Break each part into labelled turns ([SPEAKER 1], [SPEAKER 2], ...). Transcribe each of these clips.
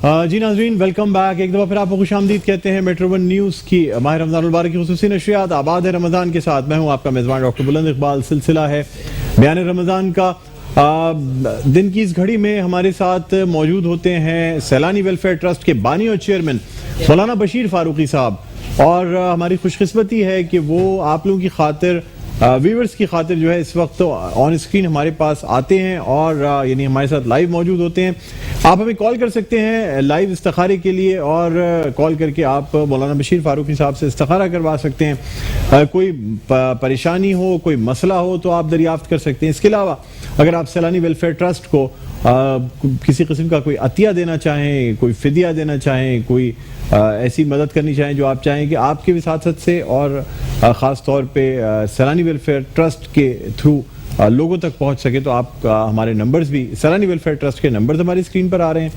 [SPEAKER 1] जी नाज़रीन, welcome back. एक दफ़ा फिर आपको खुशामदीद कहते हैं मेट्रो वन न्यूज़ की माह रमज़ान मुबारक की खुसूसी नशरियात आबाद है रमज़ान के साथ। मैं हूँ आपका मेज़बान डॉक्टर बुलंद इकबाल। सिलसिला है बयान रमज़ान का। दिन की इस घड़ी में हमारे साथ मौजूद होते हैं सैलानी वेलफेयर ट्रस्ट के बानी और चेयरमैन मौलाना बशीर फारूकी साहब, और हमारी खुशकिस्मती है कि वो आप लोगों की खातिर, व्यूअर्स की खातिर जो है इस वक्त ऑन स्क्रीन हमारे पास आते हैं और यानी हमारे साथ लाइव मौजूद होते हैं। आप हमें कॉल कर सकते हैं लाइव इस्तिखारे के लिए, और कॉल करके आप मौलाना बशीर फारूकी साहब से इस्तिखारा करवा सकते हैं। कोई परेशानी हो, कोई मसला हो तो आप दरियाफ्त कर सकते हैं। इसके अलावा अगर आप सैलानी वेलफेयर ट्रस्ट को किसी किस्म का कोई अतिया देना चाहें, कोई फिदिया देना चाहें, कोई ऐसी मदद करनी चाहें जो आप चाहें कि आपके विसासत से और ख़ास तौर पे सैलानी वेलफेयर ट्रस्ट के थ्रू लोगों तक पहुंच सके, तो आप हमारे नंबर्स भी, सैलानी वेलफेयर ट्रस्ट के नंबर्स हमारी स्क्रीन पर आ रहे हैं,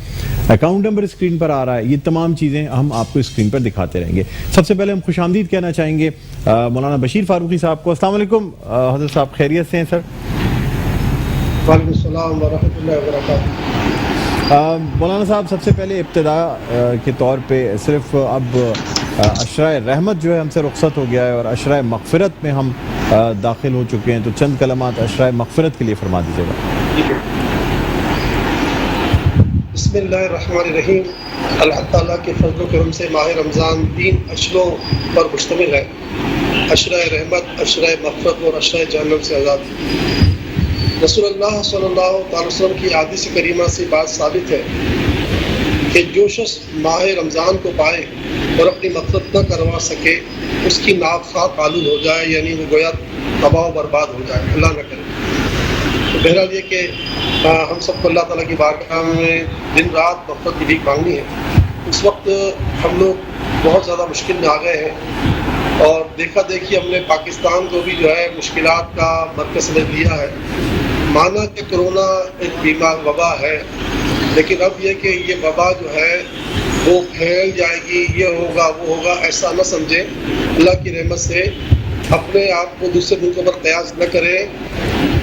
[SPEAKER 1] अकाउंट नंबर स्क्रीन पर आ रहा है। ये तमाम चीज़ें हम आपको स्क्रीन पर दिखाते रहेंगे। सबसे पहले हम खुशामदीद कहना चाहेंगे मौलाना बशीर फारूकी साहब को। अस्सलाम वालेकुम हज़रत साहब, खैरियत से हैं सर?
[SPEAKER 2] वालेकुम अस्सलाम व रहमतुल्लाहि व बरकातहू।
[SPEAKER 1] मौलाना साहब, सबसे पहले इब्तिदा के तौर पे सिर्फ अब अशराए रहमत जो है हमसे रुखसत हो गया है और अशराए मग़फ़िरत में हम दाखिल हो चुके हैं, तो चंद कलमात अशराए मग़फ़िरत के लिए फरमा दीजिएगा।
[SPEAKER 2] बिस्मिल्लाहिर्रहमानिर्रहीम। अल्लाह ताला के फज़ल व करम से माह रमज़ान 3 अशरों पर मुश्तमिल है। अशराए रहमत, अशराए मग़फ़िरत और अशराए जहन्नम से आज़ाद। रसूलुल्लाह सल्लल्लाहु अलैहि वसल्लम की हदीस करीमा से बात साबित है कि जो शख्स माह रमज़ान को पाए और अपनी मक़सद न करवा सके, उसकी नाफ़ात आलूद हो जाए, यानी वो गोया तबाह बर्बाद हो जाए, अल्लाह न करे। तो बहरहाल ये कि हम सबको अल्लाह ताला की बारगाह में दिन रात मग़फ़िरत की भीख मांगनी है। इस वक्त हम लोग बहुत ज़्यादा मुश्किल में आ गए हैं और देखा देखी हमने पाकिस्तान को भी जो है मुश्किलात का मरकज़ समझ लिया है। माना कि कोरोना एक बीमार वबा है, लेकिन अब ये कि ये वबा जो है वो फैल जाएगी, ये होगा वो होगा, ऐसा न समझे। अल्लाह की रहमत से अपने आप को दूसरे मुल्कों पर कयास न करें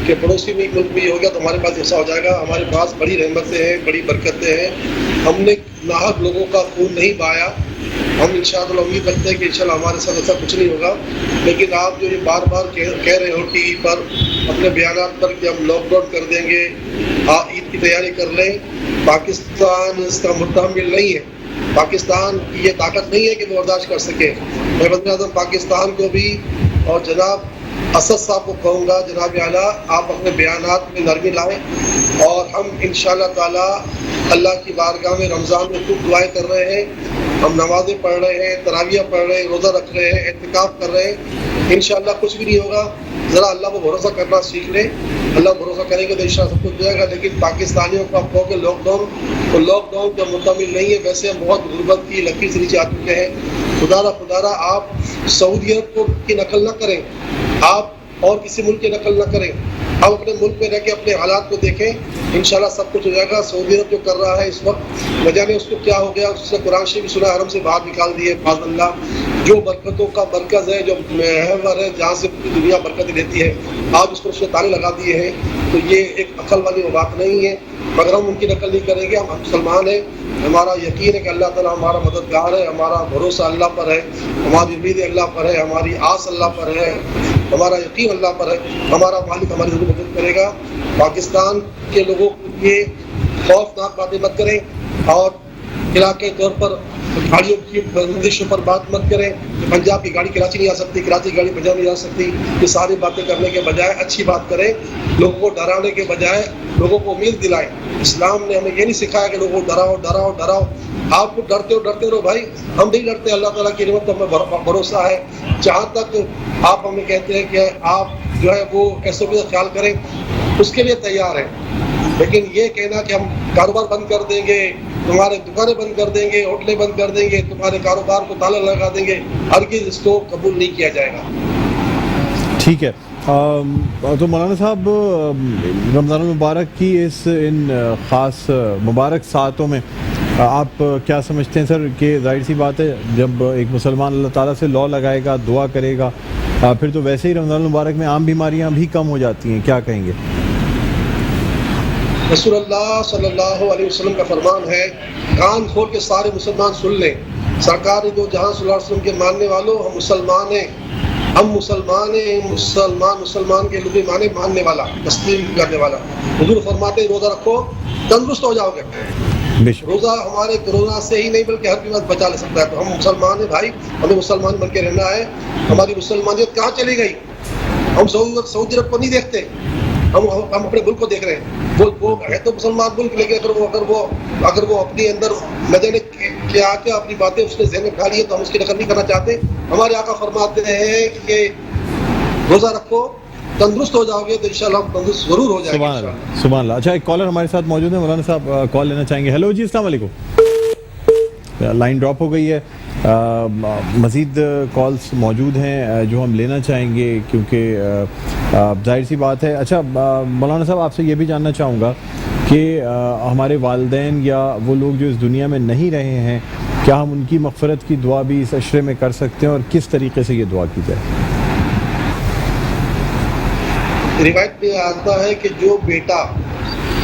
[SPEAKER 2] कि पड़ोसी मुल्क में ये हो गया तो हमारे पास ऐसा हो जाएगा। हमारे पास बड़ी रहमतें हैं, बड़ी बरकतें हैं। हमने नाहक लोगों का खून नहीं बहाया। हम इंशाअल्लाह उम्मीद रखते हैं कि इंशाअल्लाह हमारे साथ ऐसा कुछ नहीं होगा। लेकिन आप जो ये बार बार कह रहे हो टीवी पर अपने बयानात पर कि हम लॉकडाउन कर देंगे, ईद की तैयारी कर लें, पाकिस्तान इसका मुतहम्मिल नहीं है। पाकिस्तान की ये ताकत नहीं है कि वो बर्दाश्त कर सके। मैं वज़ीर-ए-आज़म पाकिस्तान को भी और जनाब असद साहब को कहूँगा, जनाब आला आप अपने बयानात में नरमी लाएँ और हम इंशाअल्लाह ताला अल्लाह की बारगाह में रमज़ान में खूब दुआएं कर रहे हैं, हम नमाज़ें पढ़ रहे हैं, तरावियाँ पढ़ रहे हैं, रोज़ा रख रहे हैं, एतिकाफ़ कर रहे हैं। इंशाअल्लाह कुछ भी नहीं होगा। ज़रा अल्लाह को भरोसा करना सीख लें। अल्लाह भरोसा करेंगे तो इंशाअल्लाह सब कुछ हो जाएगा। लेकिन पाकिस्तानियों को आप कहोगे लॉकडाउन, तो लॉकडाउन का मुतमिल नहीं है। वैसे हम बहुत गुर्बत की लकीर से नीचे आ चुके हैं। खुदारा आप सऊदी अरब को की नकल न करें, आप और किसी मुल्क की नकल न करें। आप अपने मुल्क में रह के अपने हालात को देखें, इंशाल्लाह सब कुछ हो जाएगा। सऊदी अरब जो कर रहा है इस वक्त, न जाने उसको क्या हो गया। उससे कुरान शरीफ सुना, हरम से बाहर निकाल दिए फाज़ल्लाह। जो बरकतों का मरकज़ है, जो महवर है, जहाँ से पूरी दुनिया बरकत लेती है, आज उसको उसने ताले लगा दिए हैं। तो ये एक अकल वाली बात नहीं है, मगर हम उनकी नकल नहीं करेंगे। हम मुसलमान हैं, हमारा यकीन है कि अल्लाह ताला हमारा मददगार है, हमारा भरोसा अल्लाह पर है, हमारी उम्मीद अल्लाह पर है, हमारी आस अल्लाह पर है, हमारा यकीन अल्लाह पर है। हमारा मालिक हमारी ज़रूर मदद करेगा। पाकिस्तान के लोगों के लिए खौफनाक बातें मत करें और इलाके तौर पर गाड़ियों की बंदिशों पर बात मत करें कि पंजाब की गाड़ी कराची नहीं आ सकती, कराची की गाड़ी पंजाब नहीं आ सकती। ये सारी बातें करने के बजाय अच्छी बात करें, लोगों को डराने के बजाय लोगों को उम्मीद दिलाएं। इस्लाम ने हमें ये नहीं सिखाया कि लोगों को डराओ। आपको डरते रहो भाई, हम नहीं डरते। अल्लाह ताला की रहमत पर हमें भरोसा है। जहाँ तक आप हमें कहते हैं कि आप जो है वो SOP का ख्याल करें, उसके लिए तैयार हैं। लेकिन ये कहना कि हम कारोबार बंद कर देंगे, तुम्हारे दुकानें बंद कर देंगे, होटलें बंद कर देंगे, तुम्हारे कारोबार को ताला लगा देंगे, हरगिज़ इसको कबूल नहीं किया जाएगा।
[SPEAKER 1] ठीक है। तो मौलाना साहब, रमज़ान मुबारक की इन ख़ास मुबारक सातों में आप क्या समझते हैं सर कि जाहिर सी बात है, जब एक मुसलमान अल्लाह ताला से लौ लगाएगा, दुआ करेगा, फिर तो वैसे ही रमज़ान मुबारक में आम बीमारियां भी कम हो जाती हैं, क्या कहेंगे?
[SPEAKER 2] رسول اللہ صلی اللہ علیہ وسلم کا فرمان ہے، کان کھول کے سارے مسلمان سن لیں، سرکار دو جہاں صلی اللہ علیہ وسلم کے ماننے والوں، ہم مسلمان ہیں، ہم مسلمان ہیں، مسلمان کے لغوی معنی ماننے والا، تسلیم کرنے والا۔ حضور فرماتے ہیں روزہ رکھو تندرست ہو جاؤ گے۔ روزہ ہمارے کورونا سے ہی نہیں بلکہ ہر بیمار بچا لے سکتا ہے۔ تو ہم مسلمان ہیں بھائی، ہمیں مسلمان بن کے رہنا ہے۔ ہماری مسلمانیت کہاں چلی گئی؟ ہم سعودی عرب کو نہیں دیکھتے، ہم اپنے ملک کو دیکھ رہے ہیں۔ وہ ہے تو مسلمان ملک، لیکن اگر وہ اپنی اندر نہ جانے کیا اپنی باتیں اس نے ذہن میں ڈالی ہے تو ہم اس کی نقل نہیں کرنا چاہتے۔ ہمارے آقا فرماتے ہیں کہ روزہ رکھو تندرست ہو جاؤ گے تو انشاءاللہ ہم تندرست ضرور ہو جائیں گے۔
[SPEAKER 1] سبحان اللہ۔ اچھا، ایک کالر ہمارے ساتھ موجود ہے، مولانا صاحب کال لینا چاہیں گے؟ ہیلو جی، السلام علیکم۔ لائن ڈراپ ہو گئی ہے، مزید کالز موجود ہیں جو ہم لینا چاہیں گے کیونکہ ظاہر سی بات ہے۔ اچھا مولانا صاحب، آپ سے یہ بھی جاننا چاہوں گا کہ ہمارے والدین یا وہ لوگ جو اس دنیا میں نہیں رہے ہیں، کیا ہم ان کی مغفرت کی دعا بھی اس عشرے میں کر سکتے ہیں اور کس طریقے سے یہ دعا کی جائے؟
[SPEAKER 2] روایت میں آتا ہے کہ جو بیٹا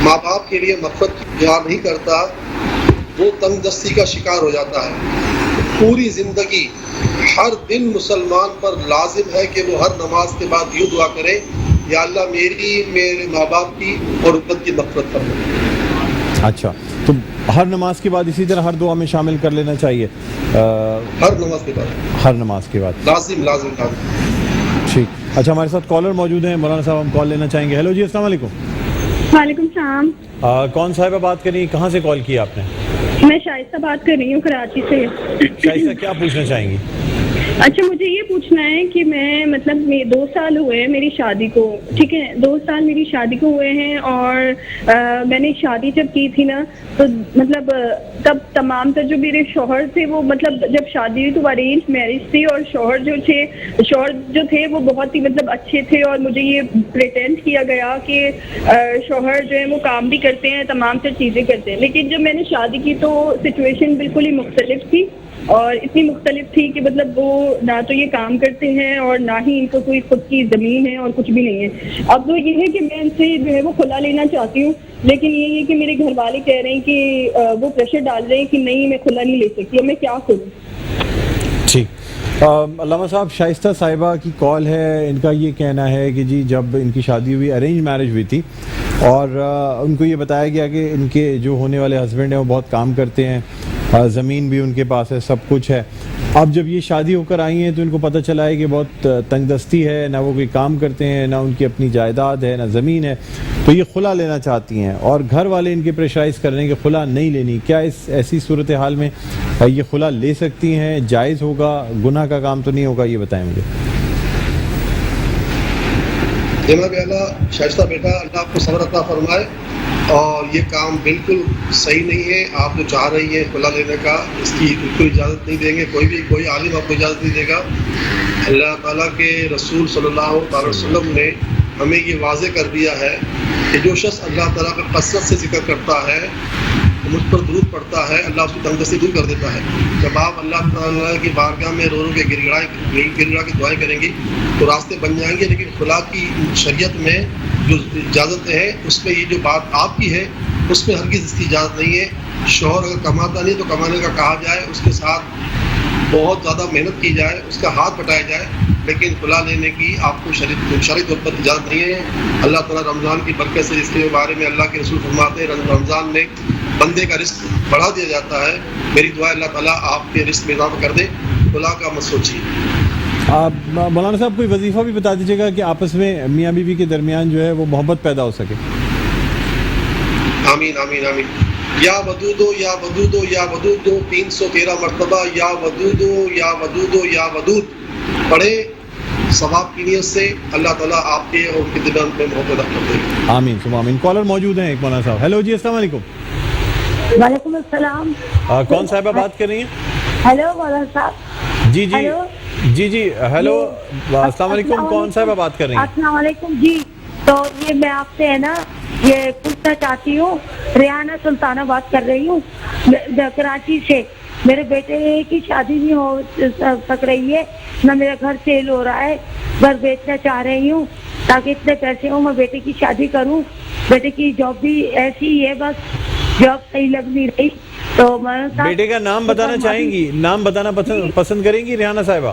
[SPEAKER 2] ماں باپ کے لیے مغفرت کی دعا نہیں کرتا وہ تنگ دستی کا شکار ہو جاتا ہے۔ پوری زندگی ہر دن مسلمان پر لازم ہے کہ وہ ہر نماز کے بعد یوں دعا کرے، یا اللہ میرے ماں باپ کی اور امت کی مغفرت فرما۔
[SPEAKER 1] اچھا، تو ہر نماز کے بعد اسی طرح ہر دعا میں شامل کر لینا چاہیے؟
[SPEAKER 2] ہر نماز کے بعد،
[SPEAKER 1] ہر نماز کے بعد
[SPEAKER 2] لازم۔
[SPEAKER 1] ٹھیک۔ اچھا، ہمارے ساتھ کالر موجود ہیں، مولانا صاحب ہم کال لینا چاہیں گے۔ ہیلو جی، السلام علیکم۔
[SPEAKER 3] وعلیکم السلام۔
[SPEAKER 1] کون صاحبہ بات کر رہی ہیں؟ کہاں سے کال کیا آپ نے؟
[SPEAKER 3] میں شائستہ بات کر رہی ہوں کراچی سے۔
[SPEAKER 1] شائستہ، کیا پوچھنا چاہیں گی؟
[SPEAKER 3] اچھا، مجھے یہ پوچھنا ہے کہ میں 2 سال ہوئے ہیں میری شادی کو، ٹھیک ہے، 2 سال میری شادی کو ہوئے ہیں، اور میں نے شادی جب کی تھی نا تو تب تمام تر جو میرے شوہر تھے وہ جب شادی ہوئی تو ارینج میرج تھی، اور شوہر جو تھے وہ بہت ہی اچھے تھے، اور مجھے یہ پریٹینڈ کیا گیا کہ شوہر جو ہے وہ کام بھی کرتے ہیں، تمام تر چیزیں کرتے ہیں۔ لیکن جب میں نے شادی کی تو سچویشن بالکل ہی مختلف تھی، اور اتنی مختلف تھی کہ وہ نہ تو یہ کام کرتے ہیں اور نہ ہی ان کو کوئی خود کی زمین ہے اور کچھ بھی نہیں ہے۔ اب تو یہ ہے کہ میں ان سے جو ہے وہ کھلا لینا چاہتی ہوں، لیکن یہ ہے کہ میرے گھر والے کہہ رہے ہیں کہ وہ پریشر ڈال رہے ہیں کہ نہیں میں کھلا نہیں لے سکتی، اب میں کیا کروں؟
[SPEAKER 1] ٹھیک۔ علامہ صاحب، شائستہ صاحبہ کی کال ہے، ان کا یہ کہنا ہے کہ جی جب ان کی شادی ہوئی، ارینج میرج ہوئی تھی، اور ان کو یہ بتایا گیا کہ ان کے جو ہونے والے ہسبینڈ ہیں وہ بہت کام کرتے ہیں، زمین بھی ان کے پاس ہے، سب کچھ ہے۔ اب جب یہ شادی ہو کر آئی ہیں تو ان کو پتہ چلا ہے کہ بہت تنگ دستی ہے، نہ وہ کوئی کام کرتے ہیں، نہ ان کی اپنی جائیداد ہے، نہ زمین ہے، تو یہ خلا لینا چاہتی ہیں، اور گھر والے ان کے پریشرائز کر رہے ہیں کہ خلا نہیں لینی۔ کیا اس ایسی صورتحال میں یہ خلا لے سکتی ہیں؟ جائز ہوگا؟ گناہ کا کام تو نہیں ہوگا؟ یہ بتائیں مجھے۔
[SPEAKER 2] جناب اعلیٰ شائستہ بیٹا، اللہ آپ کو صبر عطا فرمائے، اور یہ کام بالکل صحیح نہیں ہے۔ آپ جو چاہ رہی ہیں خلا لینے کا، اس کی بالکل اجازت نہیں دیں گے، کوئی عالم آپ کو اجازت نہیں دے گا۔ اللہ تعالیٰ کے رسول صلی اللہ علیہ وسلم نے ہمیں یہ واضح کر دیا ہے کہ جو شخص اللہ تعالیٰ کا کثرت سے ذکر کرتا ہے، مجھ پر درود پڑتا ہے، اللہ اس کی تنگدستی دور کر دیتا ہے۔ جب آپ اللہ تعالیٰ کی بارگاہ میں رو کے گڑ گڑا کے دعائیں کریں گی تو راستے بن جائیں گے، لیکن خلا کی شریعت میں جو اجازت ہے اس میں یہ جو بات آپ کی ہے اس میں ہرگز اس کی اجازت نہیں ہے۔ شوہر اگر کماتا نہیں تو کمانے کا کہا جائے، اس کے ساتھ بہت زیادہ محنت کی جائے، اس کا ہاتھ بٹایا جائے، لیکن خلا لینے کی آپ کو شرعی طور پر اجازت نہیں ہے۔ اللہ تعالیٰ رمضان کی برکت سے اس کے بارے میں اللہ کے رسول فرماتے ہیں رمضان میں بندے کا رزق بڑھا دیا جاتا ہے۔ میری دعا اللہ تعالیٰ آپ کے رزق میں اضافہ کر دے، خلا کا مت سوچیے۔
[SPEAKER 1] آپ مولانا صاحب کوئی وظیفہ بھی بتا دیجیے گا کہ آپس میں میاں بیوی کے درمیان جو ہے وہ محبت پیدا ہو سکے۔
[SPEAKER 2] آمین آمین آمین۔ یا ودودو یا ودودو یا ودودو 313 مرتبہ یا ودودو یا ودودو یا ودود پڑھے، ثواب کی نیت سے اللہ تعالیٰ آپ کے اور ان کے دلوں میں محبت کر دے۔
[SPEAKER 1] آمین ثم آمین۔ کالر موجود ہیں ایک مولانا صاحب۔ ہیلو جی، السلام علیکم۔
[SPEAKER 4] وعلیکم السلام۔
[SPEAKER 1] کون صاحبہ بات کر رہی ہیں؟
[SPEAKER 4] ہیلو مولانا صاحب۔
[SPEAKER 1] جی جی جی ہیلو، السلام علیکم، کون صاحبہ بات کر رہی ہیں؟
[SPEAKER 4] السلام علیکم جی، تو یہ میں آپ سے ہے نا یہ پوچھنا چاہتی ہوں، ریحانہ سلطانہ بات کر رہی ہوں کراچی سے۔ میرے بیٹے کی شادی نہیں ہو سک رہی ہے، نہ میرا گھر سیل ہو رہا ہے، گھر بیچنا چاہ رہی ہوں، ताकि इतने पैसे हो मैं बेटे की शादी करूं। बेटे की जॉब भी ऐसी ही है, बस जॉब सही लग नहीं रही। तो मौलाना साहब
[SPEAKER 1] बेटे का नाम बताना चाहेंगी, नाम बताना पसंद करेंगी रिहाना साहिबा?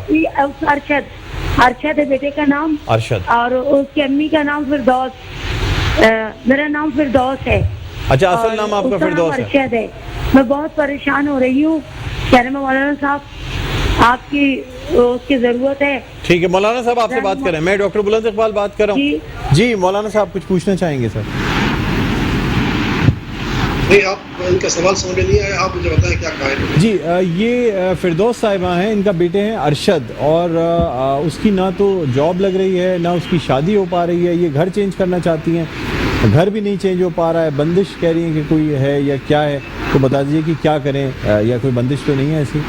[SPEAKER 4] अरशद है बेटे का नाम।
[SPEAKER 1] अरशद।
[SPEAKER 4] और उसकी अम्मी का नाम फिरदौस, मेरा नाम फिरदौस है।
[SPEAKER 1] अच्छा, असल नाम आपका
[SPEAKER 4] उसका
[SPEAKER 1] फिरदौस
[SPEAKER 4] नाम
[SPEAKER 1] है।
[SPEAKER 4] अरशद है। मैं बहुत परेशान हो रही हूँ, कहने में मौलाना साहब आपकी उसकी जरूरत है।
[SPEAKER 1] ठीक है, मौलाना साहब आपसे बात करें, मैं डॉक्टर बुलंद इकबाल बात कर रहा हूँ। जी मौलाना साहब कुछ पूछना चाहेंगे सर?
[SPEAKER 2] नहीं, आप इनका सवाल समझ में नहीं आया, आप मुझे बताएं क्या कहा।
[SPEAKER 1] जी ये फिरदौस साहिबा हैं, इनका बेटे हैं अरशद, और उसकी ना तो जॉब लग रही है ना उसकी शादी हो पा रही है। ये घर चेंज करना चाहती हैं, घर भी नहीं चेंज हो पा रहा है, बंदिश कह रही हैं कि कोई है या क्या है, तो बता दीजिए कि क्या करें, या कोई बंदिश तो नहीं है ऐसी?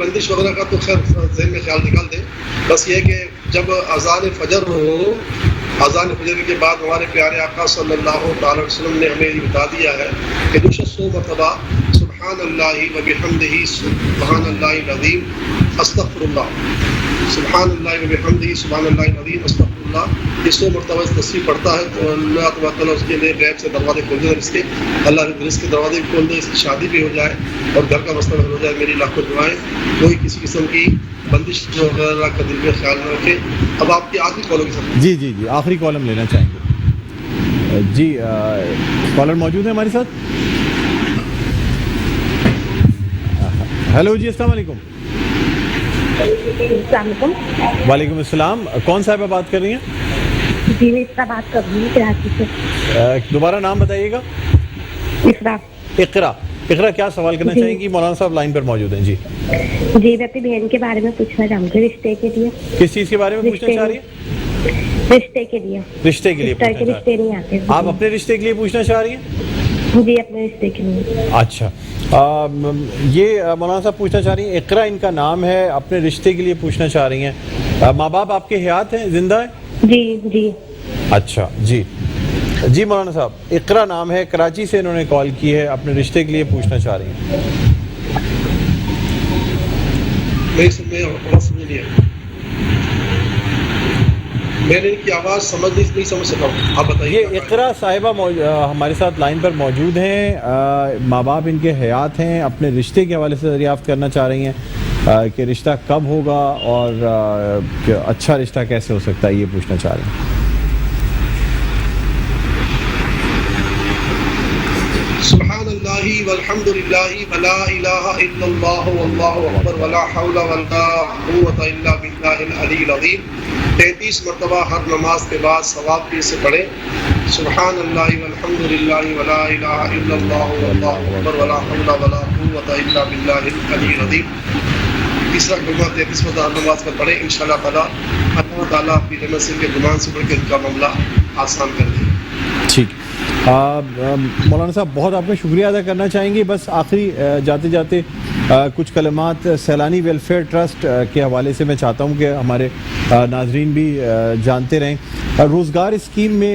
[SPEAKER 2] बंदिश वगैरह का तो खैर ज़हन में ख्याल निकाल दें। बस ये कि जब अज़ान फजर हो, अज़ान फजर के बाद हमारे प्यारे आका सल्लल्लाहु अलैहि वसल्लम ने हमें ये बता दिया है कि जो शख्स 100 मरतबा सुब्हानल्लाहि व बिहम्दिही सुब्हानल्लाहिल अज़ीम अस्तगफिरुल्लाह, सुब्हानल्लाहि व बिहम्दिही सुब्हानल्लाहिल अज़ीम अस्तगफिरुल्लाह, ये 100 मरतबा इस तस्बीह पढ़ता है तो अल्लाह तबारक व तआला उसके लिए गैब से दरवाजे खोल दे, इसके अल्लाह के रिज़्क़ के दरवाजे भी खोल दे, इसकी शादी भी हो जाए और घर का मसला हल हो जाए। मेरी लाखों दुआएं। कोई किसी किस्म की बंदिश वगैरह का दिल में ख्याल न रखे। अब आपकी आखिरी कॉल की सब।
[SPEAKER 1] जी जी जी, आखिरी कॉलम लेना चाहेंगे? जी कॉलर मौजूद है हमारे साथ। हेलो जी, अस्सलाम वालेकुम। वालेकुम अस्सलाम। कौन साहिबा बात कर रही हैं?
[SPEAKER 4] जी मैं इसका बात कर रही हूँ कराची से।
[SPEAKER 1] दोबारा नाम बताइएगा।
[SPEAKER 4] इकरा।
[SPEAKER 1] इकरा, इकरा क्या सवाल करना चाहेंगी? मौलाना साहब लाइन पर मौजूद हैं। जी
[SPEAKER 4] जी मैं अपनी बहन के बारे में पूछना चाहूँगी, रिश्ते के लिए।
[SPEAKER 1] किस चीज़ के बारे में पूछना चाह रही हैं?
[SPEAKER 4] रिश्ते के लिए।
[SPEAKER 1] रिश्ते के लिए पूछना चाह
[SPEAKER 4] रिश्ते नहीं आते।
[SPEAKER 1] रही हैं? आप अपने रिश्ते के लिए पूछना चाह रही हैं?
[SPEAKER 4] जी अपने रिश्ते के लिए।
[SPEAKER 1] अच्छा, ये मौलाना साहब पूछना चाह रही हैं, इकरा इनका नाम है, अपने रिश्ते के लिए पूछना चाह रही हैं। माँ बाप आपके हयात हैं, जिंदा है?
[SPEAKER 4] जी जी।
[SPEAKER 1] अच्छा जी जी मौलाना साहब, इकरा नाम है, कराची से इन्होंने कॉल की है, अपने रिश्ते के लिए पूछना चाह रही हैं।
[SPEAKER 2] मैंने इनकी आवाज़ नहीं समझ सका, आप बताइए।
[SPEAKER 1] ये इकरा साहिबा हमारे साथ लाइन पर मौजूद हैं, माँ बाप इनके हयात हैं, अपने रिश्ते के हवाले से दरियाफ़्त करना चाह रही हैं कि रिश्ता कब होगा और अच्छा रिश्ता कैसे हो सकता है, ये पूछना चाह रही हैं।
[SPEAKER 2] सुब्हानल्लाहि वल्हम्दुलिल्लाहि वला इलाहा इल्लल्लाह वल्लाहु अकबर वला हौला वला कुव्वता इल्ला बिल्लाहिल अलील अज़ीम। 33 मरतबा हर नमाज के बाद सवाब भी से पढ़ें। सुब्हानल्लाहि वल्हम्दुलिल्लाहि वला इलाहा इल्लल्लाह वल्लाहु अकबर वला हौला वला कुव्वता इल्ला बिल्लाहिल अलील अज़ीम। तीसरा जुमा 33 मरतबा हर नमाज पर पढ़ें। इंशाअल्लाह ताला अल्लाह ताला अपनी रहमत से इनके गुमान से बढ़ के इनका मामला आसान कर दे।
[SPEAKER 1] ठीक, मौलाना साहब बहुत आपका शुक्रिया अदा करना चाहेंगे। बस आखिरी जाते जाते कुछ कलमात सैलानी वेलफेयर ट्रस्ट के हवाले से मैं चाहता हूँ कि हमारे नाजरीन भी जानते रहें। रोज़गार स्कीम में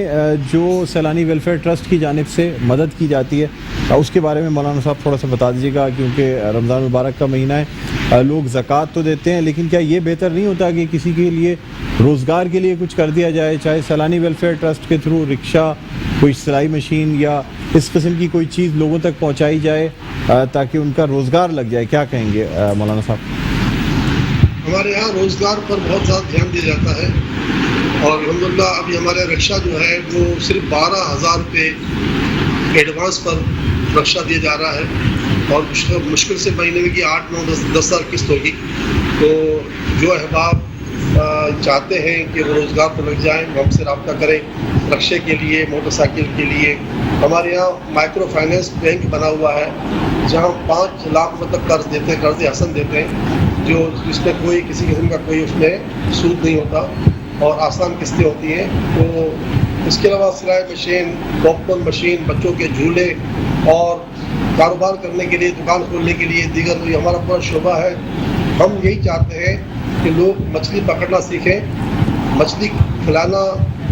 [SPEAKER 1] जो सैलानी वेलफेयर ट्रस्ट की जानिब से मदद की जाती है उसके बारे में मौलाना साहब थोड़ा सा बता दीजिएगा, क्योंकि रमज़ान मुबारक का महीना है, लोग ज़कात तो देते हैं, लेकिन क्या ये बेहतर नहीं होता कि किसी के लिए रोज़गार के लिए कुछ कर दिया जाए, चाहे सैलानी वेलफेयर ट्रस्ट के थ्रू रिक्शा, कोई सिलाई मशीन या इस किस्म की कोई चीज़ लोगों तक पहुंचाई जाए ताकि उनका रोज़गार लग जाए? क्या कहेंगे मौलाना साहब?
[SPEAKER 2] हमारे यहाँ रोज़गार पर बहुत ज़्यादा ध्यान दिया जाता है और अल्हम्दुलिल्लाह अभी हमारा रिक्शा जो है वो सिर्फ 12,000 रुपये एडवांस पर रिक्शा दिया जा रहा है और मुश्किल से महीने में की 8, 9, 10 हज़ार किस्त होगी। तो जो अहबाब चाहते हैं कि वो रोज़गार पर लग जाएँ वो हमसे रब्ता करें। रिक्शे के लिए, मोटरसाइकिल के लिए हमारे यहाँ माइक्रो फाइनेंस बैंक बना हुआ है जहाँ 5 लाख मतलब कर्ज देते हैं, कर्ज हसन देते हैं, जो जिसमें कोई किसी किस्म का कोई उसमें सूद नहीं होता और आसान किस्तें होती हैं। तो इसके अलावा सिलाई मशीन, पॉपकॉर्न मशीन, बच्चों के झूले और कारोबार करने के लिए, दुकान खोलने के लिए दीगर तो हमारा पूरा शोबा है। हम यही चाहते हैं कि लोग मछली पकड़ना सीखें। मछली खिलाना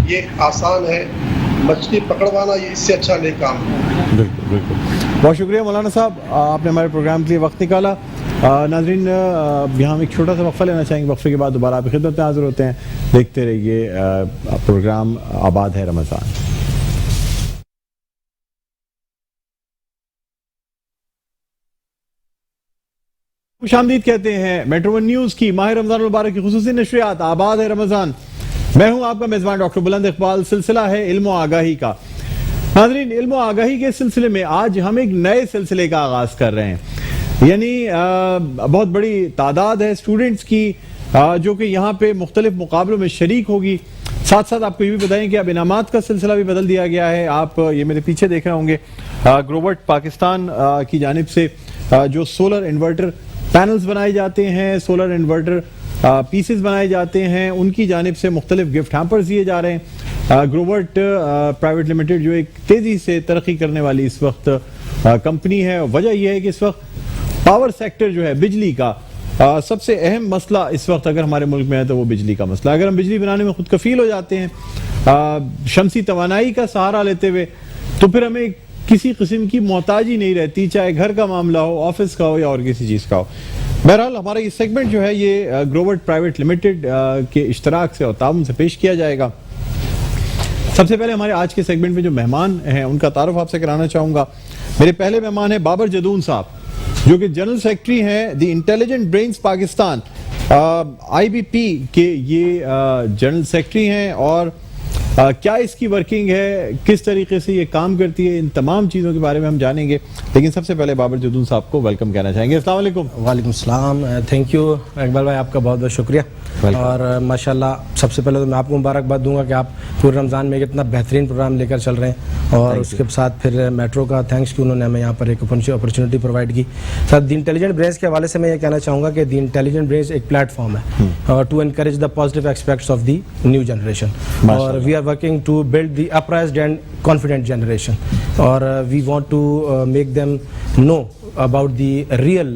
[SPEAKER 2] ये आसान है, मछली पकड़वाना ये इससे अच्छा नहीं काम है।
[SPEAKER 1] बिल्कुल बिल्कुल, बहुत शुक्रिया मौलाना साहब, आपने हमारे प्रोग्राम के लिए वक्त निकाला। नाज़रीन यहाँ हम एक छोटा सा वक्फा लेना चाहेंगे, वक्फे के बाद दोबारा आपकी खिदमत में हाजिर होते हैं। देखते रहिए प्रोग्राम आबाद है रमज़ान। खुशामदीद कहते हैं मेट्रो वन न्यूज़ की माह रमज़ान मुबारक की खुसूसी नशरियात आबाद है रमज़ान। मैं हूं आपका मेज़बान डॉक्टर बुलंद इकबाल। सिलसिला है इल्म व आगाही का। नाज़रीन, इल्म व आगाही के सिलसिले में आज हम एक नए सिलसिले का आगाज़ कर रहे हैं। यानी बहुत बड़ी तादाद है स्टूडेंट्स की जो कि यहाँ पे मुख्तलिफ मुकाबलों में शरीक होगी। साथ साथ आपको ये भी बताएं कि अब इनामात का सिलसिला भी बदल दिया गया है। आप ये मेरे पीछे देख रहे होंगे ग्रोवर्ट पाकिस्तान की जानिब से जो सोलर इन्वर्टर पैनल्स बनाए जाते हैं, सोलर इन्वर्टर पीसेस बनाए जाते हैं, उनकी जानिब से मुख्तलिफ गिफ्ट हैम्पर्स दिए जा रहे हैं। ग्रोवर्ट प्राइवेट लिमिटेड जो एक तेज़ी से तरक्की करने वाली इस वक्त कंपनी है। वजह यह है कि इस वक्त पावर सेक्टर जो है बिजली का सबसे अहम मसला इस वक्त अगर हमारे मुल्क में है तो वो बिजली का मसला। अगर हम बिजली बनाने में खुद कफील हो जाते हैं शमसी तवानाई का सहारा लेते हुए, तो फिर हमें किसी किस्म की मोहताजी नहीं रहती, चाहे घर का मामला हो, ऑफिस का हो या और किसी चीज़ का हो। बहरहाल हमारा ये सेगमेंट जो है ये ग्रोवर्ट प्राइवेट लिमिटेड के इश्तराक से और ताउन से पेश किया जाएगा। सबसे पहले हमारे आज के सेगमेंट में जो मेहमान हैं उनका तारुफ आपसे कराना चाहूँगा। मेरे पहले मेहमान हैं बाबर जदून साहब, जो कि जनरल सेक्रेटरी हैं the intelligent brains Pakistan, IBP के ये जनरल सेक्रेटरी हैं। और क्या इसकी वर्किंग है, किस तरीके से ये काम करती है, इन तमाम चीज़ों के बारे में हम जानेंगे। लेकिन सबसे पहले बाबर जदून साहब को वेलकम कहना चाहेंगे। अस्सलाम वालेकुम।
[SPEAKER 5] वालेकुम सलाम। थैंक यू इकबाल भाई, आपका बहुत बहुत शुक्रिया। और माशाल्लाह सबसे पहले तो मैं आपको मुबारकबाद दूंगा कि आप पूरे रमज़ान में एक इतना बेहतरीन प्रोग्राम लेकर चल रहे हैं। और उसके साथ फिर मेट्रो का थैंक्स कि उन्होंने हमें यहाँ पर एक अपॉर्चुनिटी प्रोवाइड की। सर, द इंटेलिजेंट ब्रेन्स के हवाले से मैं ये कहना चाहूँगा कि द इंटेलिजेंट ब्रेन्स एक प्लेटफॉर्म है to encourage the positive aspects of the new generation. और we are working to build the uprised and confident generation, or we want to make them know about the real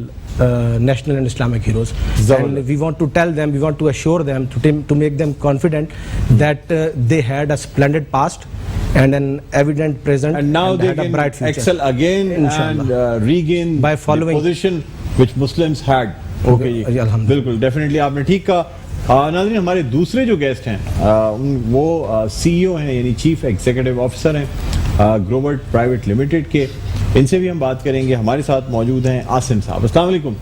[SPEAKER 5] national and Islamic heroes, and we want to tell them, we want to assure them to make them confident that they had a splendid past and an evident present,
[SPEAKER 1] and now they
[SPEAKER 5] had a
[SPEAKER 1] can
[SPEAKER 5] bright future.
[SPEAKER 1] excel again and regain
[SPEAKER 5] by following
[SPEAKER 1] the position which Muslims had. Okay जी, बिल्कुल definitely आपने ठीक कहा। नाज़रीन, हमारे दूसरे जो guest हैं वो CEO हैं, यानी चीफ एग्जीक्यूटिव ऑफिसर हैं ग्रोवर्ट प्राइवेट लिमिटेड के। इनसे भी हम बात करेंगे। हमारे साथ मौजूद हैं आसिम साहब। अस्सलाम वालेकुम।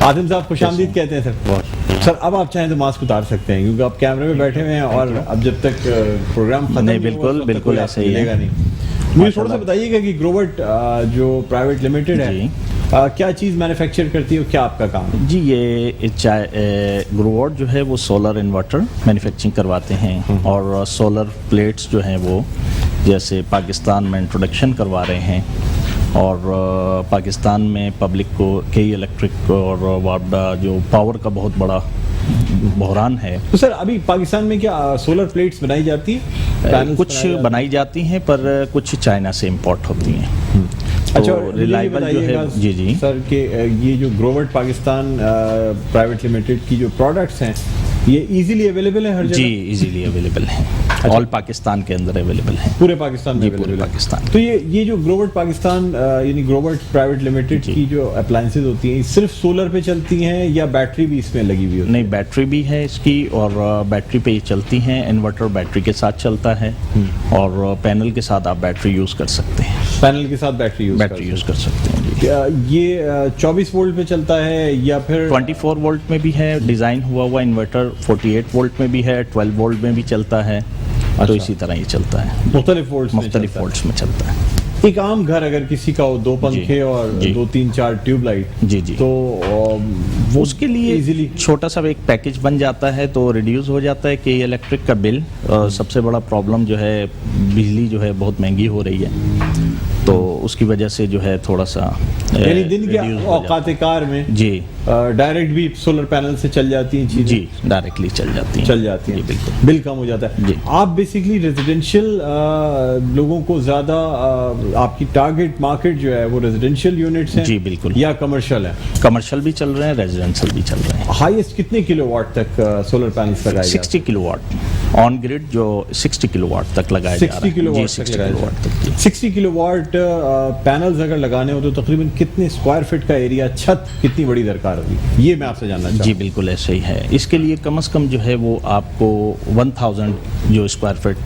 [SPEAKER 1] आसिम साहब खुशामदीद कहते हैं सर। सर, अब आप चाहें तो मास्क उतार सकते हैं क्योंकि आप कैमरे में बैठे हुए हैं और अब जब तक प्रोग्राम खत्म नहीं, बिल्कुल ऐसे ही नहीं। मुझे थोड़ा सा बताइएगा कि ग्रोवर्ट जो प्राइवेट लिमिटेड है क्या चीज़ मैन्युफैक्चर करती है और क्या आपका काम है?
[SPEAKER 6] जी, ये ग्रोवर्ट जो है वो सोलर इन्वर्टर मैन्युफैक्चरिंग करवाते हैं और सोलर प्लेट्स जो हैं वो जैसे पाकिस्तान में इंट्रोडक्शन करवा रहे हैं। और पाकिस्तान में पब्लिक को कई इलेक्ट्रिक और वापडा जो पावर का बहुत बड़ा बहरान है।
[SPEAKER 1] तो सर, अभी पाकिस्तान में क्या सोलर प्लेट्स बनाई जाती हैं?
[SPEAKER 6] कुछ बनाई जाती हैं पर कुछ चाइना से इंपोर्ट होती हैं।
[SPEAKER 1] अच्छा,
[SPEAKER 6] रिलायबल जो है जी
[SPEAKER 1] सर के ये जो ग्रोवर्ट पाकिस्तान प्राइवेट लिमिटेड की जो प्रोडक्ट्स हैं ये इजीली अवेलेबल है हर जगह?
[SPEAKER 6] जी, इजीली अवेलेबल हैं। ऑल पाकिस्तान के अंदर अवेलेबल हैं।
[SPEAKER 1] पूरे पाकिस्तान में?
[SPEAKER 6] जी, पूरे पाकिस्तान।
[SPEAKER 1] तो ये जो ग्रोवर्ट पाकिस्तान यानी ग्रोवर्ट प्राइवेट लिमिटेड की जो अप्लायंसेज होती हैं सिर्फ सोलर पे चलती हैं या बैटरी भी इसमें लगी हुई होती है?
[SPEAKER 6] नहीं, बैटरी भी है इसकी और बैटरी पे ही चलती हैं। इन्वर्टर बैटरी के साथ चलता है और पैनल के साथ आप बैटरी यूज़ कर सकते हैं।
[SPEAKER 1] पैनल के साथ बैटरी यूज़ कर सकते हैं। ये 24 वोल्ट पे चलता है या फिर
[SPEAKER 6] 24 वोल्ट में भी है डिज़ाइन हुआ इन्वर्टर, 48 वोल्ट में भी है, 12 वोल्ट में भी चलता है। तो इसी तरह ये चलता है,
[SPEAKER 1] मुख्तलिफ वोल्ट्स
[SPEAKER 6] में चलता है।
[SPEAKER 1] एक आम घर अगर किसी का हो, 2 पंखे और 2-3-4 ट्यूबलाइट,
[SPEAKER 6] जी
[SPEAKER 1] तो
[SPEAKER 6] वो उसके लिए इजीली छोटा सा एक पैकेज बन जाता है तो रिड्यूस हो जाता है कि इलेक्ट्रिक का बिल। सबसे बड़ा प्रॉब्लम जो है बिजली जो है बहुत महंगी हो रही है, तो उसकी वजह से जो है थोड़ा सा
[SPEAKER 1] यानी दिन के औकात कार में
[SPEAKER 6] जी
[SPEAKER 1] डायरेक्ट भी सोलर पैनल से चल जाती हैं चीजें?
[SPEAKER 6] जी, डायरेक्टली चल जाती हैं।
[SPEAKER 1] बिल्कुल, बिल कम हो जाता है जी। आप बेसिकली रेजिडेंशियल लोगों को ज्यादा आपकी टारगेट मार्केट जो है वो रेजिडेंशियल यूनिट्स हैं?
[SPEAKER 6] जी बिल्कुल।
[SPEAKER 1] या कमर्शियल है?
[SPEAKER 6] कमर्शियल भी चल रहे हैं, रेजिडेंशियल भी चल रहे हैं।
[SPEAKER 1] हाईएस्ट कितने किलोवाट तक सोलर पैनल्स लगाए?
[SPEAKER 6] 60 किलोवाट ऑन ग्रिड जो 60 किलोवाट तक लगाया जा रहा है।
[SPEAKER 1] 60 किलोवाट तक 60 किलोवाट पैनल्स अगर लगाने हो तो तकरीबन कितने स्क्वायर फीट का एरिया, छत कितनी बड़ी दरकार होगी, ये मैं आपसे जानना चाहता
[SPEAKER 6] जी
[SPEAKER 1] हूँ।
[SPEAKER 6] बिल्कुल ऐसे ही है। इसके लिए कम से कम जो है वो आपको 1000 जो स्क्वायर फीट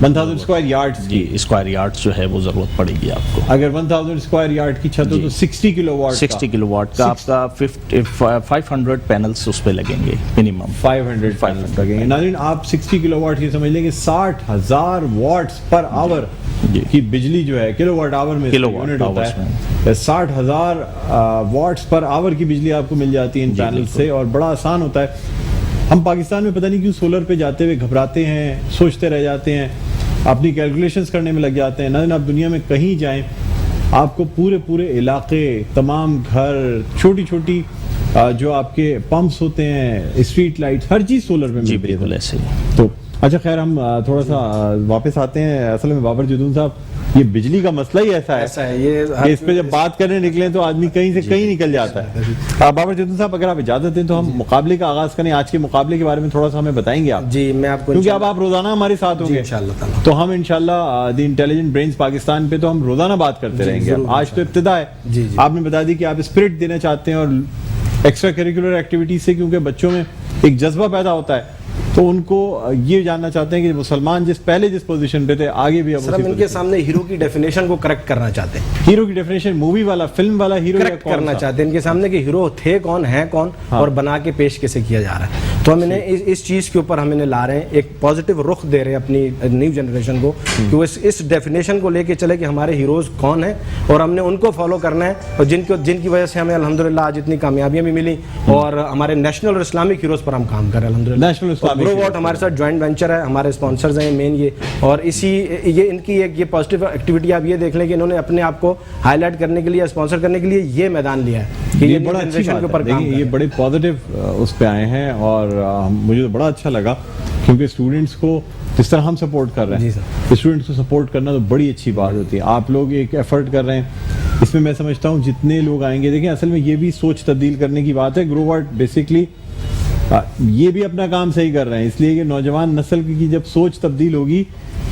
[SPEAKER 1] 1000 स्क्वायर यार्ड्स
[SPEAKER 6] जी
[SPEAKER 1] की,
[SPEAKER 6] स्क्वायर यार्ड्स जो है वो ज़रूरत पड़ेगी आपको।
[SPEAKER 1] अगर 1000 स्क्वायर यार्ड की छत हो तो 60 किलोवाट
[SPEAKER 6] 60 किलोवाट का आपका 500 पैनल्स उस पे लगेंगे मिनिमम।
[SPEAKER 1] 500 पैनल्स लगेंगे। नाज़रीन आप 60 किलोवाट की समझ लेंगे 60,000 वाट्स पर आवर
[SPEAKER 6] जी।
[SPEAKER 1] की बिजली जो है, किलोवाट आवर में
[SPEAKER 6] किलोवाट
[SPEAKER 1] यूनिट होता
[SPEAKER 6] आवर्स
[SPEAKER 1] है, 60,000 वाट्स पर आवर की बिजली आपको मिल जाती है इन
[SPEAKER 6] जी,
[SPEAKER 1] पैनल
[SPEAKER 6] बिल्कुल।
[SPEAKER 1] से, और बड़ा आसान होता है। हम पाकिस्तान में पता नहीं क्यों सोलर पे जाते हुए घबराते हैं, सोचते रह जाते हैं, अपनी कैलकुलेशंस करने में लग जाते हैं। नाज़रीन आप दुनिया में कहीं जाएं, आपको पूरे इलाके, तमाम घर, छोटी छोटी जो आपके पंप्स होते हैं, स्ट्रीट लाइट्स, हर चीज़ सोलर पे
[SPEAKER 6] जी
[SPEAKER 1] मिलती है।
[SPEAKER 6] बिल्कुल ऐसे ही।
[SPEAKER 1] तो अच्छा खैर हम थोड़ा सा वापस आते हैं। असल में बाबर जदून साहब, ये बिजली का मसला ही ऐसा है
[SPEAKER 5] ये
[SPEAKER 1] कि इस पे जब बात करने निकले तो आदमी कहीं से कहीं निकल जाता है। बाबर जदून साहब अगर आप इजाजत दें तो हम मुकाबले का आगाज करें। आज के मुकाबले के बारे में थोड़ा सा हमें बताएंगे आप?
[SPEAKER 5] जी मैं आपको
[SPEAKER 1] क्योंकि अब आप रोजाना हमारे साथ होंगे
[SPEAKER 5] इंशाल्लाह ताला।
[SPEAKER 1] तो हम इंशाल्लाह द इंटेलिजेंट ब्रेन्स पाकिस्तान पे तो हम रोजाना बात करते रहेंगे।
[SPEAKER 5] जरूर,
[SPEAKER 1] आज तो इब्तिदा है,
[SPEAKER 5] जी, जी।
[SPEAKER 1] आपने बता दी कि आप स्पिरिट देना चाहते हैं और एक्स्ट्रा करिकुलर एक्टिविटीज से, क्योंकि बच्चों में एक जज्बा पैदा होता है, तो उनको ये जानना चाहते हैं कि मुसलमान जिस पोजीशन पे थे आगे भी अब
[SPEAKER 5] सर हम इनके सामने हीरो की डेफिनेशन को करेक्ट करना चाहते हैं।
[SPEAKER 1] हीरो की डेफिनेशन मूवी वाला, फिल्म वाला हीरो
[SPEAKER 5] करेक्ट करना चाहते हैं इनके सामने कि हीरो थे कौन, है कौन, और बना के पेश कैसे किया जा रहा है। तो हम इन्हें इस चीज़ के ऊपर हम इन्हें ला रहे हैं, एक पॉजिटिव रुख दे रहे हैं अपनी न्यू जनरेशन को कि वो इस डेफिनेशन को लेके चले कि हमारे हीरोज़ कौन हैं और हमने उनको फॉलो करना है, और जिनकी वजह से हमें अल्हम्दुलिल्लाह आज इतनी कामयाबियाँ भी मिली, और हमारे नेशनल और इस्लामिक हीरोज़ पर हम काम कर रहे हैं अल्हम्दुलिल्लाह।
[SPEAKER 1] नेशनल इस्लामिक
[SPEAKER 5] ग्रोवॉट हमारे साथ ज्वाइंट वेंचर है, हमारे स्पॉन्सर्स हैं मेन ये, और ये इनकी एक ये पॉजिटिव एक्टिविटी आप ये देख लें कि इन्होंने अपने आप को हाईलाइट करने के लिए, स्पॉन्सर करने के लिए ये मैदान लिया है कि
[SPEAKER 1] ये
[SPEAKER 5] ये
[SPEAKER 1] बड़ा अच्छी
[SPEAKER 5] जनरेशन के
[SPEAKER 1] बात
[SPEAKER 5] ऊपर
[SPEAKER 1] है।
[SPEAKER 5] काम
[SPEAKER 1] देखिए
[SPEAKER 5] कर
[SPEAKER 1] ये
[SPEAKER 5] रहे
[SPEAKER 1] बड़े पॉजिटिव उस पे आए हैं, और मुझे तो बड़ा अच्छा लगा क्योंकि स्टूडेंट्स को जिस तरह हम सपोर्ट कर रहे
[SPEAKER 5] जी
[SPEAKER 1] हैं, स्टूडेंट्स को सपोर्ट करना तो बड़ी अच्छी बात होती है। आप लोग एक एफर्ट कर रहे हैं, इसमें मैं समझता हूँ जितने लोग आएंगे, देखिए असल में ये भी सोच तब्दील करने की बात है। ग्रोवर्ट बेसिकली ये भी अपना काम सही कर रहे हैं, इसलिए कि नौजवान नस्ल की जब सोच तब्दील होगी,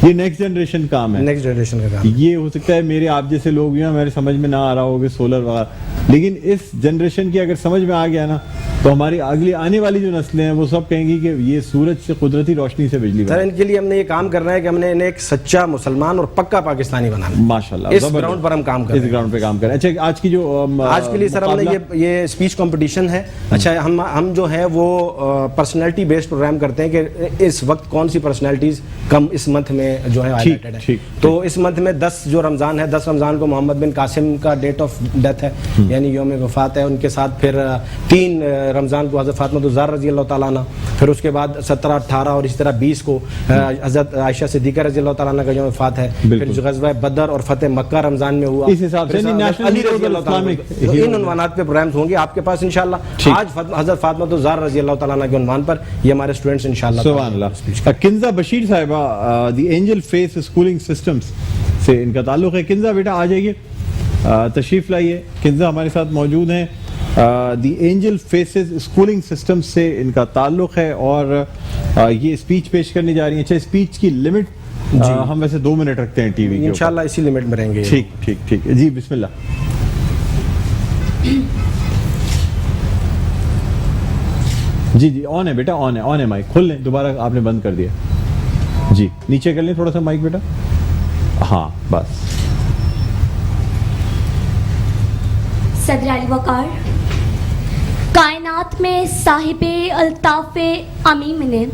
[SPEAKER 1] ये नेक्स्ट जनरेशन काम है,
[SPEAKER 5] नेक्स्ट जनरेशन का काम।
[SPEAKER 1] ये हो सकता है मेरे आप जैसे लोग भी हमारे समझ में ना आ रहा होगा सोलर वगैरह, लेकिन इस जनरेशन की अगर समझ में आ गया ना तो हमारी अगली आने वाली जो नस्लें हैं वो सब कहेंगी कि ये सूरज से कुदरती रोशनी से बिजली
[SPEAKER 5] सर
[SPEAKER 1] बना।
[SPEAKER 5] इनके लिए हमने ये काम करना है कि हमने इन्हें एक सच्चा मुसलमान और पक्का पाकिस्तानी बनाना है।
[SPEAKER 1] माशाल्लाह,
[SPEAKER 5] इस
[SPEAKER 1] जबरदस्त।
[SPEAKER 5] ग्राउंड पर हम काम कर
[SPEAKER 1] इस
[SPEAKER 5] रहे हैं।
[SPEAKER 1] ग्राउंड पे काम कर रहे हैं। अच्छा आज की जो
[SPEAKER 5] आज के लिए सर हमने ये स्पीच कंपटीशन है। अच्छा हम जो है वो पर्सनैलिटी बेस्ड प्रोग्राम करते हैं कि इस वक्त कौन सी पर्सनैलिटीज कम इस मंथ में जो है हाईलाइटेड है।
[SPEAKER 1] ठीक।
[SPEAKER 5] तो इस मंथ में 10 जो रमज़ान है, 10 रमज़ान को मोहम्मद बिन कासिम का डेट ऑफ डेथ है, यानी यौम वफ़ात है। उनके साथ फिर 3 रमज़ान को हज़रत फातिमा ज़हरा रज़ी अल्लाह ताला अन्हा, फिर उसके बाद 17, 18 और इसी तरह 20 को हज़रत आयशा सिद्दीक़ा रज़ी अल्लाह ताला अन्हा का यौम वफ़ात है। फिर जो ग़ज़वा बदर और फतेह मक्का रमज़ान में हुआ,
[SPEAKER 1] इस हिसाब से
[SPEAKER 5] फिर
[SPEAKER 1] नेशनल
[SPEAKER 5] अली रज़ी अल्लाह ताला अन्हु, इन उन्वानात पे प्रोग्राम्स होंगे आपके पास इंशाल्लाह। आज हज़रत फातिमा ज़हरा रज़ी अल्लाह ताला अन्हा के उन्वान पर ये हमारे स्टूडेंट्स इंशाल्लाह।
[SPEAKER 1] सुभान अल्लाह। किंजा बशीर साहिबा the angel face schooling systems से इनका ताल्लुक है। किंजा बेटा आ जाइए, तशरीफ लाइए। किंजा हमारे साथ मौजूद हैं। The angel faces schooling system से इनका ताल्लुक है और ये स्पीच पेश करने जा रही हैं। अच्छा स्पीच की लिमिट हम वैसे 2 मिनट रखते हैं टीवी के
[SPEAKER 5] इंशाल्लाह इसी लिमिट में रहेंगे।
[SPEAKER 1] ठीक जी बिस्मिल्लाह। जी ऑन है बेटा, ऑन है माइक। खोल लें, दोबारा आपने बंद कर दिया जी। नीचे कर लें थोड़ा सा माइक बेटा, हाँ बस।
[SPEAKER 7] सदर अली वकार, कायनात में साहिबे अल्ताफ़े अमीम ने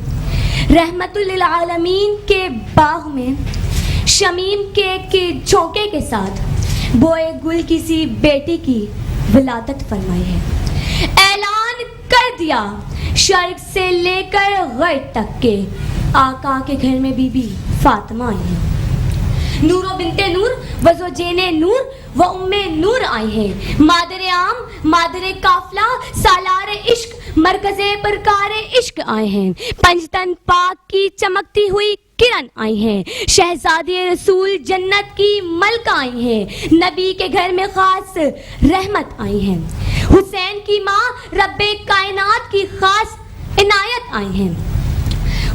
[SPEAKER 7] रहमतुल लिल आलमीन के बाग में शमीम के झोंके के साथ बोए गुल किसी बेटी की विलादत फरमाई है। ऐलान कर दिया शर्क से लेकर गर्ब तक के आका के घर में बीबी फातिमा आई है। नूरो बिनते नूर वज़ोजेने नूर व उम्मे नूर आई हैं। मादरे आम, मादरे काफला, सालारे इश्क, मरकज़े परकारे इश्क आए हैं। पंजतन पाक की चमकती हुई किरण आई हैं। शहजादी रसूल जन्नत की मलका आई हैं। नबी के घर में खास रहमत आई हैं। हुसैन की माँ रब्बे कायनात की खास इनायत आई हैं।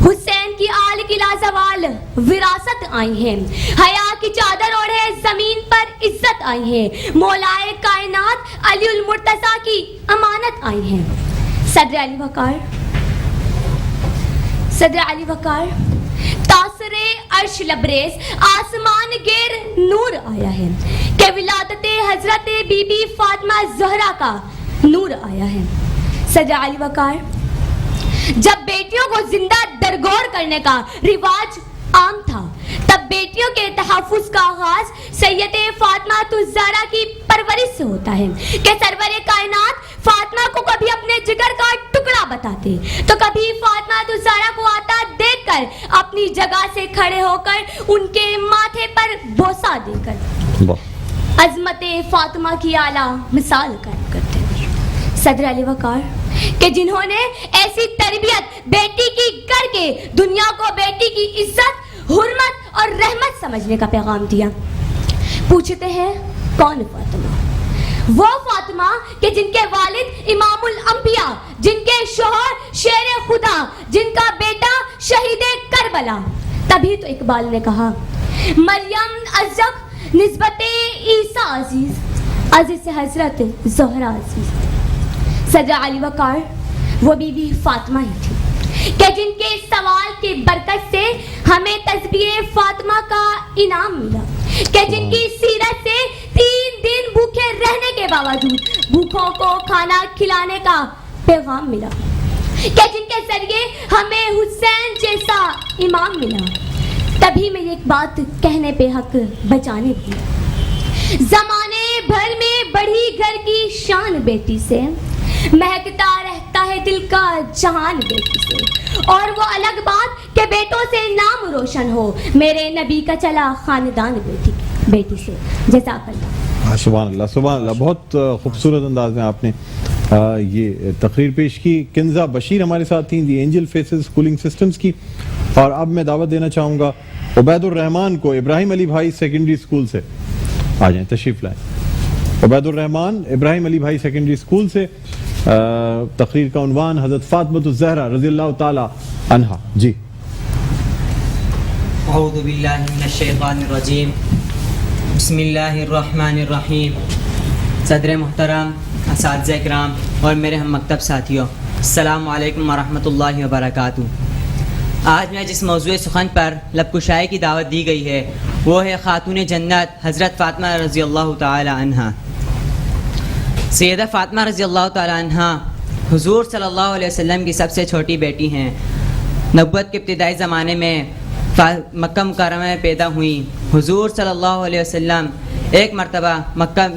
[SPEAKER 7] حسین کی آل کی لازوال وراثت آئی ہیں، حیا کی چادر اوڑھے زمین پر عزت آئی ہے، مولائے کائنات علی المرتضیٰ کی امانت آئی ہیں۔ صدر علی وقار تاثر عرش لبریز آسمان گیر نور آیا ہے کہ ولادت حضرت بی بی فاطمہ زہرا کا نور آیا ہے۔ صدر علی وقار جب بیٹیوں کو زندہ درگور کرنے کا رواج عام تھا تب بیٹیوں کے تحفظ کا آغاز سید فاطمہ الزہرا کی پرورش سے ہوتا ہے کہ سرور کائنات فاطمہ کو کبھی اپنے جگر کا ٹکڑا بتاتے تو کبھی فاطمہ الزہرا کو آتا دیکھ کر اپنی جگہ سے کھڑے ہو کر ان کے ماتھے پر بوسہ دے کر عظمت فاطمہ کی اعلیٰ مثال قائم کرتے ہیں۔ صدر علی وقار کہ جنہوں نے ایسی تربیت بیٹی کی کر کے دنیا کو بیٹی کی عزت، حرمت اور رحمت سمجھنے کا پیغام دیا۔ پوچھتے ہیں کون فاطمہ؟ وہ فاطمہ کہ جن کے والد امام الانبیاء، جن کے شوہر شیر خدا، جن کا بیٹا شہید کربلا۔ تبھی تو اقبال نے کہا مریم عجب نسبت عیسیٰ عزیز، عزیز سے حضرت زہرا عزیز۔ صدر علی وقار وہ بی بی فاطمہ ہی تھی کہ جن کے سوال کی برکت سے ہمیں تسبیح فاطمہ کا انعام ملا، کہ جن کی سیرت سے 3 دن بھوکے رہنے کے باوجود بھوکوں کو کھانا کھلانے کا پیغام ملا، کہ جن کے ذریعے ہمیں حسین جیسا امام ملا۔ تبھی میری ایک بات کہنے پہ حق بچانے بھی، زمانے بھر میں بڑھی گھر کی شان بیٹی سے، مہکتا رہتا ہے دل کا جہان بیٹی سے، اور وہ الگ بات کہ بیٹوں سے نام روشن ہو، میرے نبی کا چلا خاندان بیٹی سے۔ جزاک اللہ۔
[SPEAKER 1] سبحان اللہ سبحان اللہ، بہت خوبصورت انداز میں آپ نے یہ تقریر پیش کی۔ کنزہ بشیر ہمارے ساتھ تھیں، دی اینجل فیسز کولنگ سسٹمز کی۔ اور اب میں دعوت دینا چاہوں گا عبید الرحمان کو، ابراہیم علی بھائی سیکنڈری اسکول سے۔ آ جائیں، تشریف لائیں۔ عبید الرحمان ابراہیم علی بھائی سیکنڈری اسکول سے، تقریر کا عنوان حضرت فاطمہ الزہرا رضی اللہ تعالی عنہا۔ جی
[SPEAKER 8] اعوذ باللہ من الشیطان الرجیم، بسم اللہ الرحمن الرحیم۔ صدر محترم، اساتذہ اکرام اور میرے ہم مکتب ساتھیوں، السلام علیکم ورحمۃ اللہ وبرکاتہ۔ آج میں جس موضوع سخن پر لب کشائی کی دعوت دی گئی ہے وہ ہے خاتون جنت حضرت فاطمہ رضی اللہ تعالی عنہا۔ سیدہ فاطمہ رضی اللہ تعالی عنہا حضور صلی اللہ علیہ وسلم کی سب سے چھوٹی بیٹی ہیں۔ نبوت کے ابتدائی زمانے میں مکہ مکرمہ میں پیدا ہوئیں۔ حضور صلی اللہ علیہ وسلم ایک مرتبہ مکہ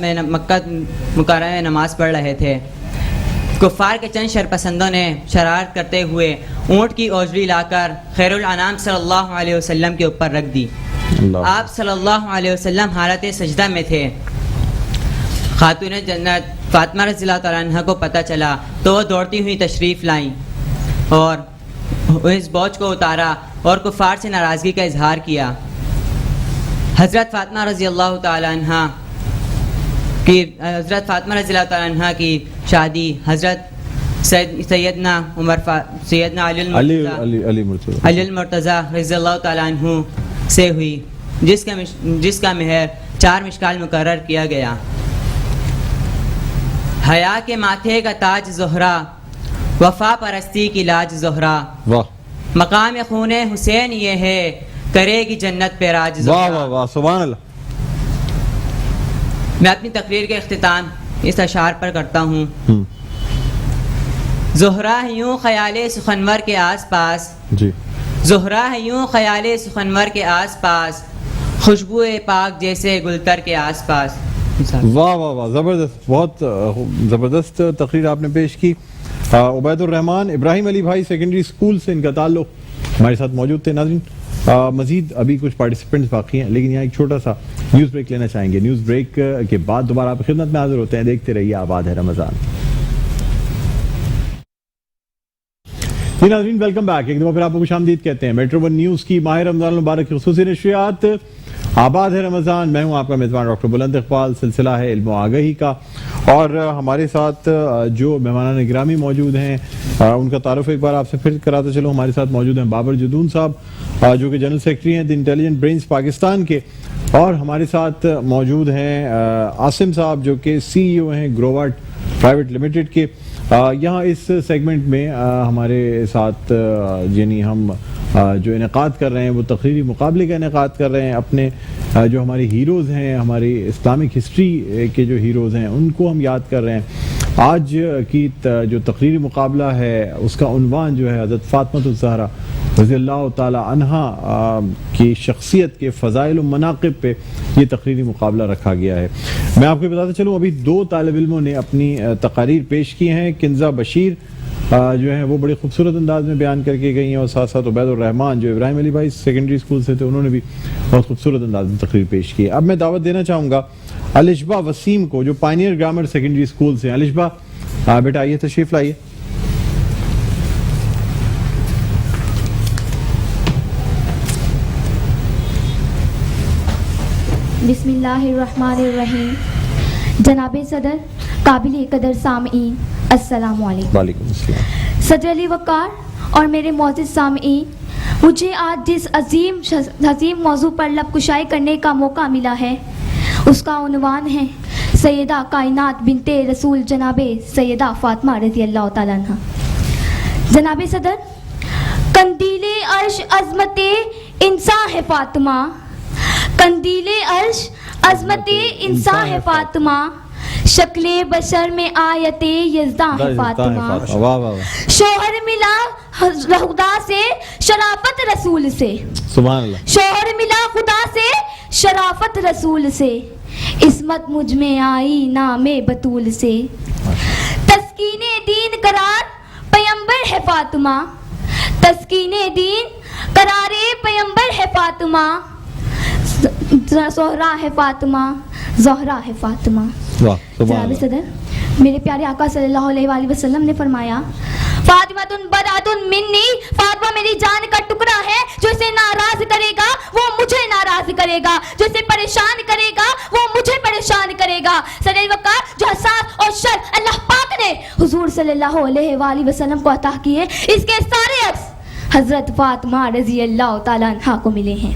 [SPEAKER 8] مکرمہ میں نماز پڑھ رہے تھے۔ کفار کے چند شرپسندوں نے شرارت کرتے ہوئے اونٹ کی اوجری لا کر خیر الانام صلی اللہ علیہ وسلم کے اوپر رکھ دی۔ آپ صلی اللہ علیہ وسلم حالت سجدہ میں تھے۔ خاتون جنت فاطمہ رضی اللہ تعالیٰ عنہ کو پتہ چلا تو وہ دوڑتی ہوئی تشریف لائیں اور اس بوجھ کو اتارا اور کفار سے ناراضگی کا اظہار کیا۔ حضرت فاطمہ رضی اللہ تعالیٰ عنہ کی شادی حضرت سیدنا علی المرتضیٰ رضی اللہ تعالیٰ عنہ سے ہوئی، جس کا مہر 4 مشکال مقرر کیا گیا۔ حیا کے ماتھے کا تاج زہرا، وفا پرستی کی لاج زہرا، مقام خون حسین یہ ہے کرے گی جنت پہ راج زہرا۔
[SPEAKER 1] واہ واہ سبحان اللہ۔
[SPEAKER 8] میں اپنی تقریر کے اختتام اس اشعار پر کرتا ہوں۔ زہرا ہے یوں خیال سخنور کے آس پاس، زہرا ہے یوں خیال سخنور کے آس پاس، خوشبو پاک جیسے گلتر کے آس پاس۔
[SPEAKER 1] واہ واہ واہ، زبردست، بہت زبردست تقریر آپ نے پیش کی۔ عبید الرحمان ابراہیم علی بھائی سیکنڈری اسکول سے ان کا تعلق، ہمارے ساتھ موجود تھے۔ ناظرین مزید ابھی کچھ پارٹیسپینٹس باقی ہیں لیکن یہاں ایک چھوٹا سا نیوز بریک لینا چاہیں گے۔ نیوز بریک کے بعد دوبارہ آپ کی خدمت میں حاضر ہوتے ہیں۔ دیکھتے رہیے آباد ہے رمضان۔ जी नाज़रीन, वेलकम बैक। एक दफ़ा फिर आपको खुशामदीद कहते हैं। मेट्रो वन न्यूज़ की माह रमज़ान मुबारक की ख़ुसूसी नशरियात आबाद है रमज़ान। मैं हूँ आपका मेज़बान डॉक्टर बुलंद इकबाल। सिलसिला है इल्म आगाही का, और हमारे साथ जो मेहमान गिरामी मौजूद हैं उनका तारुफ एक बार आपसे फिर कराता चलो। हमारे साथ मौजूद हैं बाबर जदून साहब, जो कि जनरल सेक्रेटरी हैं द इंटेलिजेंट ब्रेन्स पाकिस्तान के, और हमारे साथ मौजूद हैं आसिम साहब, जो कि CEO हैं ग्रोवाट प्राइवेट लिमिटेड के। यहाँ इस सेगमेंट में हमारे साथ यानी हम जो इनेकाद कर रहे हैं वो तकरीरी मुकाबले का इनेकाद कर रहे हैं। अपने जो हमारे हीरोज़ हैं, हमारी इस्लामिक हिस्ट्री के जो हीरोज़ हैं उनको हम याद कर रहे हैं। आज की जो तकरीरी मुकाबला है उसका उन्वान जो है हज़रत फ़ातिमा ज़हरा रज़ी अल्लाह ताला अन्हा की शख्सियत के फ़ज़ाइल व मनाक़िब पे ये तकरीरी मुकाबला रखा गया है। मैं आपको बताता चलूँ, अभी 2 तालिब इल्मों ने अपनी तकारीर पेश की हैं। किंज़ा बशीर जो है वो बड़े खूबसूरत अंदाज में बयान करके गई हैं, और साथ साथ उबैदुर रहमान जो इब्राहिम अली भाई सेकेंडरी स्कूल से थे, उन्होंने भी बहुत खूबसूरत अंदाज में तकरीर पेश की है। अब मैं दावत देना चाहूँगा अलिशबा वसीम को, जो पायनियर ग्रामर सेकेंडरी स्कूल से। अलिशबा बेटा आइए, तशरीफ़ लाइए।
[SPEAKER 9] बिस्मिल्लाहिर्रहमानिर्रहीम। जनाबे सदर, काबिल कदर सामईन, अस्सलामु अलैकुम।
[SPEAKER 1] वालेकुम अस्सलाम।
[SPEAKER 9] सदर अली वक़ार और मेरे मोअज़्ज़िज़ सामईन, मुझे आज जिस अजीम मौजू पर लब कुशाई करने का मौका मिला है उसका उन्वान है सैयदा कायनात बिनते रसूल जनाबे सैयदा फ़ातिमा रज़ी अल्लाह ताला अन्हा। जनाबे सदर, कंदीले अर्श अज़मते इंसान है फ़ातिमा, कंदीले अर्श अज़मते इंसान है फ़ातिमा, शक्ले बशर में आयते यज़दा है फ़ातिमा।
[SPEAKER 1] वाह वाह।
[SPEAKER 9] शोहर मिला खुदा से शराफत रसूल से,
[SPEAKER 1] सुभान अल्लाह।
[SPEAKER 9] शोहर मिला खुदा से शराफत रसूल से, इस्मत मुझ में आई नामे बतूल से, तस्कीने दीन करार पैगंबर है फ़ातिमा, तस्कीने दीन करारे पैगंबर है फ़ातिमा, ज़हरा है फ़ातिमा, ज़हरा है फ़ातिमा। जनाब सदर, मेरे प्यारे आका सल्लल्लाहु अलैहि वसल्लम ने फरमाया, फ़ातिमातुन बरातुन मिन्नी, फ़ातिमा मेरी जान का टुकड़ा है। जो इसे नाराज़ करेगा वो मुझे नाराज़ करेगा, जो इसे परेशान करेगा वो मुझे परेशान करेगा। सदर वक़ार, जो हसास और शर अल्लाह पाक ने हुज़ूर सल्लल्लाहु अलैहि वसल्लम को अता किए, इसके सारे अक्स हज़रत फ़ातिमा रज़ी अल्लाह ताला अन्हा को मिले हैं।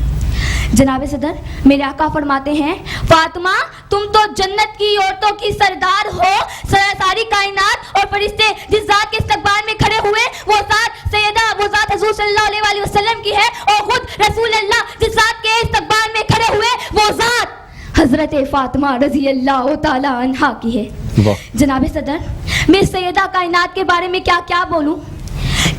[SPEAKER 9] जनाब सदर, मेरे आका फरमाते हैं, फ़ातिमा तुम तो जन्नत की औरतों की सरदार हो। सारी कायनात और फरिश्ते जिस ज़ात के इस्तक़बाल में खड़े हुए वो ज़ात हुज़ूर सल्लल्लाहु अलैहि वसल्लम की है, और खुद रसूल अल्लाह जिस ज़ात के इस्तक़बाल में खड़े हुए वो ज़ात हज़रत फ़ातिमा रज़ी अल्लाह ताला अन्हा की है। जनाब सदर, मैं सैयदा कायनात के बारे में क्या क्या बोलूँ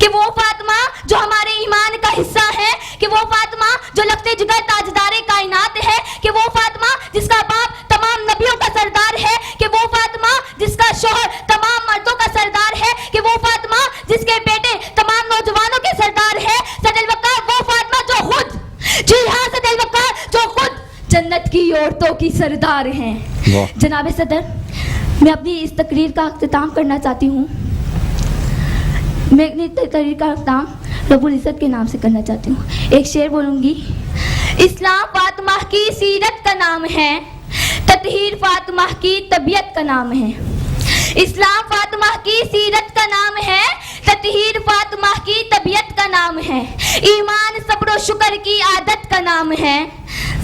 [SPEAKER 9] कि वो फ़ातिमा जो हमारे ईमान का हिस्सा है, कि वो फ़ातिमा जो लफ्ज़े जिगर ताजदारे कायनात है, कि वो फ़ातिमा जिसका बाप तमाम नबियों का सरदार है, कि वो फ़ातिमा जिसका शौहर तमाम मर्दों का सरदार है, कि वो फ़ातिमा जिसके बेटे तमाम नौजवानों के सरदार है। सदर वक़ार, वो फ़ातिमा जो खुद, जी हाँ सदर वक़ार, जो खुद जन्नत की औरतों की सरदार हैं। जनाब सदर, मैं अपनी इस तकरीर का अख्तिताम करना चाहती हूँ। मैं अपनी तकरीर का अख्तिताम रब्बुल इज़्ज़त के नाम से करना चाहती हूँ। एक शेर बोलूँगी। इस्लाम फ़ातिमा की सीरत का नाम है, ततहीर फ़ातिमा की तबीयत का नाम है। इस्लाम फ़ातिमा की सीरत का नाम है, ततहीर फ़ातिमा की तबीयत का नाम है। ईमान सब्र और शुक्र की आदत का नाम है।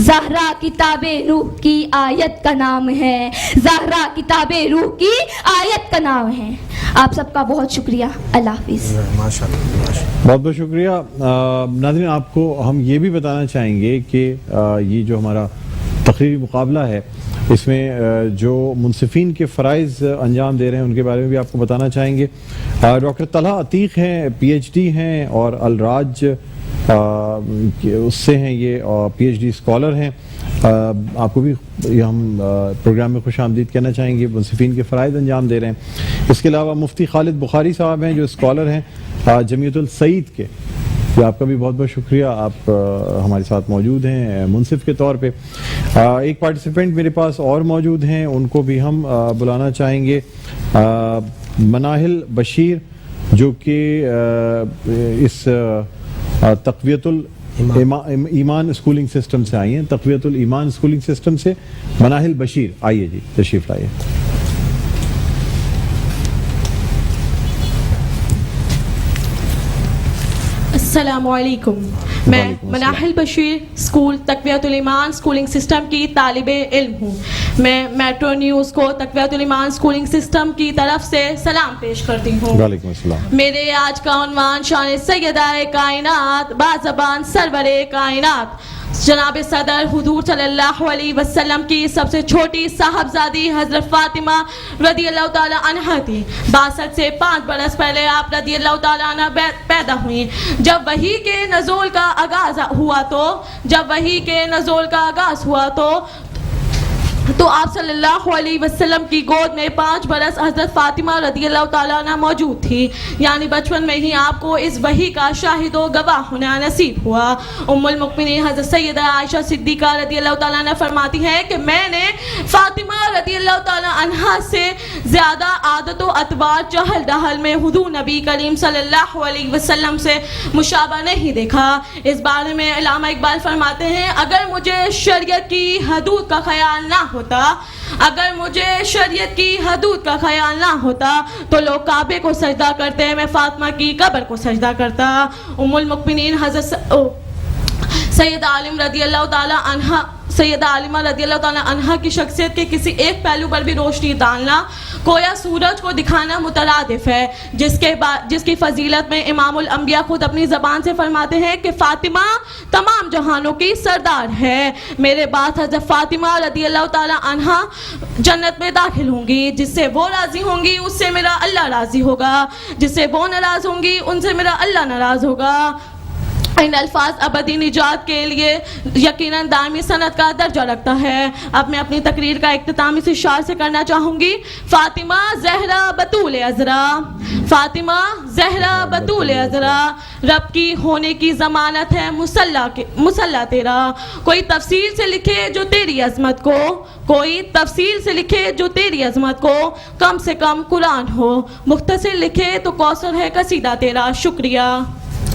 [SPEAKER 9] ज़हरा किताबे रूह की आयत का नाम है। ज़हरा किताबे रूह की आयत का नाम है। आप सबका बहुत शुक्रिया। अल्लाह हाफ़िज़।
[SPEAKER 1] बहुत बहुत शुक्रिया। नाज़रीन, आपको हम ये भी बताना चाहेंगे कि ये जो हमारा तकरीरी मुकाबला है इसमें जो मुनसिफ़ीन के फ़राइज़ अंजाम दे रहे हैं उनके बारे में भी आपको बताना चाहेंगे। डॉक्टर तलहा अतीक हैं, PhD हैं, और अलराज उससे हैं, ये PhD स्कॉलर हैं। आपको भी हम प्रोग्राम में खुश आमदीद कहना चाहेंगे। मुनसिफ़ीन के फ़राइज़ अंजाम दे रहे हैं। इसके अलावा मुफ्ती खालिद बुखारी साहब हैं जो स्कॉलर हैं जमीयतुल सईद के। तो आपका भी बहुत बहुत शुक्रिया, आप हमारे साथ मौजूद हैं मुनसिफ के तौर पे। एक पार्टिसिपेंट मेरे पास और मौजूद हैं, उनको भी हम बुलाना चाहेंगे। मनाहिल बशीर جو کہ اس تقویت ایمان اسکولنگ سسٹم سے آئی ہیں. تقویت الایمان اسکولنگ سسٹم سے مناہل بشیر, آئیے جی تشریف لائیے.
[SPEAKER 10] السلام علیکم. میں مناہل بشیر اسکول تقویت الایمان اسکولنگ سسٹم کی طالب علم ہوں. میں میٹرو نیوز کو تقویت الایمان اسکولنگ سسٹم کی طرف سے سلام پیش کرتی ہوں.
[SPEAKER 1] وعلیکم السلام.
[SPEAKER 10] میرے آج کا عنوان شان سیدہ کائنات بازبان سرور کائنات جناب صدر حضور صلی اللہ علیہ وسلم کی سب سے چھوٹی صاحبزادی حضرت فاطمہ رضی اللہ تعالی عنہا تھی. 62 سے 5 برس پہلے آپ رضی اللہ تعالی عنہ پیدا ہوئیں. جب وحی کے نزول کا آغاز ہوا تو آپ صلی اللہ علیہ وسلم کی گود میں 5 برس حضرت فاطمہ رضی اللہ تعالیٰ عنہ موجود تھی. یعنی بچپن میں ہی آپ کو اس وحی کا شاہد و گواہ ہونا نصیب ہوا. ام المؤمنین حضرت سیدہ عائشہ صدیقہ رضی اللہ تعالیٰ عنہ فرماتی ہیں کہ میں نے فاطمہ رضی اللہ تعالیٰ عنہ سے زیادہ عادت و اطوار چہل دہل میں حضور نبی کریم صلی اللہ علیہ وسلم سے مشابہ نہیں دیکھا. اس بارے میں علامہ اقبال فرماتے ہیں اگر مجھے شریعت کی حدود کا خیال نہ ہوتا تو لوگ کعبے کو سجدہ کرتے, میں فاطمہ کی قبر کو سجدہ کرتا. ام المؤمنین حضرت سیدہ عالمہ رضی اللہ تعالی عنہا کی شخصیت کے کسی ایک پہلو پر بھی روشنی ڈالنا گویا سورج کو دکھانا مترادف ہے, جس کی فضیلت میں امام الانبیاء خود اپنی زبان سے فرماتے ہیں کہ فاطمہ تمام جہانوں کی سردار ہے. میرے بعد حضرت فاطمہ رضی اللہ تعالی عنہا جنت میں داخل ہوں گی. جس سے وہ راضی ہوں گی اس سے میرا اللہ راضی ہوگا, جس سے وہ ناراض ہوں گی ان سے میرا اللہ ناراض ہوگا. ان الفاظ ابدی نجات کے لیے یقیناً دائمی صنعت کا درجہ رکھتا ہے. اب میں اپنی تقریر کا اختتام اس اشعار سے کرنا چاہوں گی. فاطمہ زہرا بطول عذرا, فاطمہ زہرا بطول عذرا, رب کی ہونے کی ضمانت ہے مسلح تیرا. کوئی تفصیل سے لکھے جو تیری عظمت کو, کم سے کم قرآن ہو, مختصر لکھے تو کوثر ہے قصیدہ تیرا. شکریہ.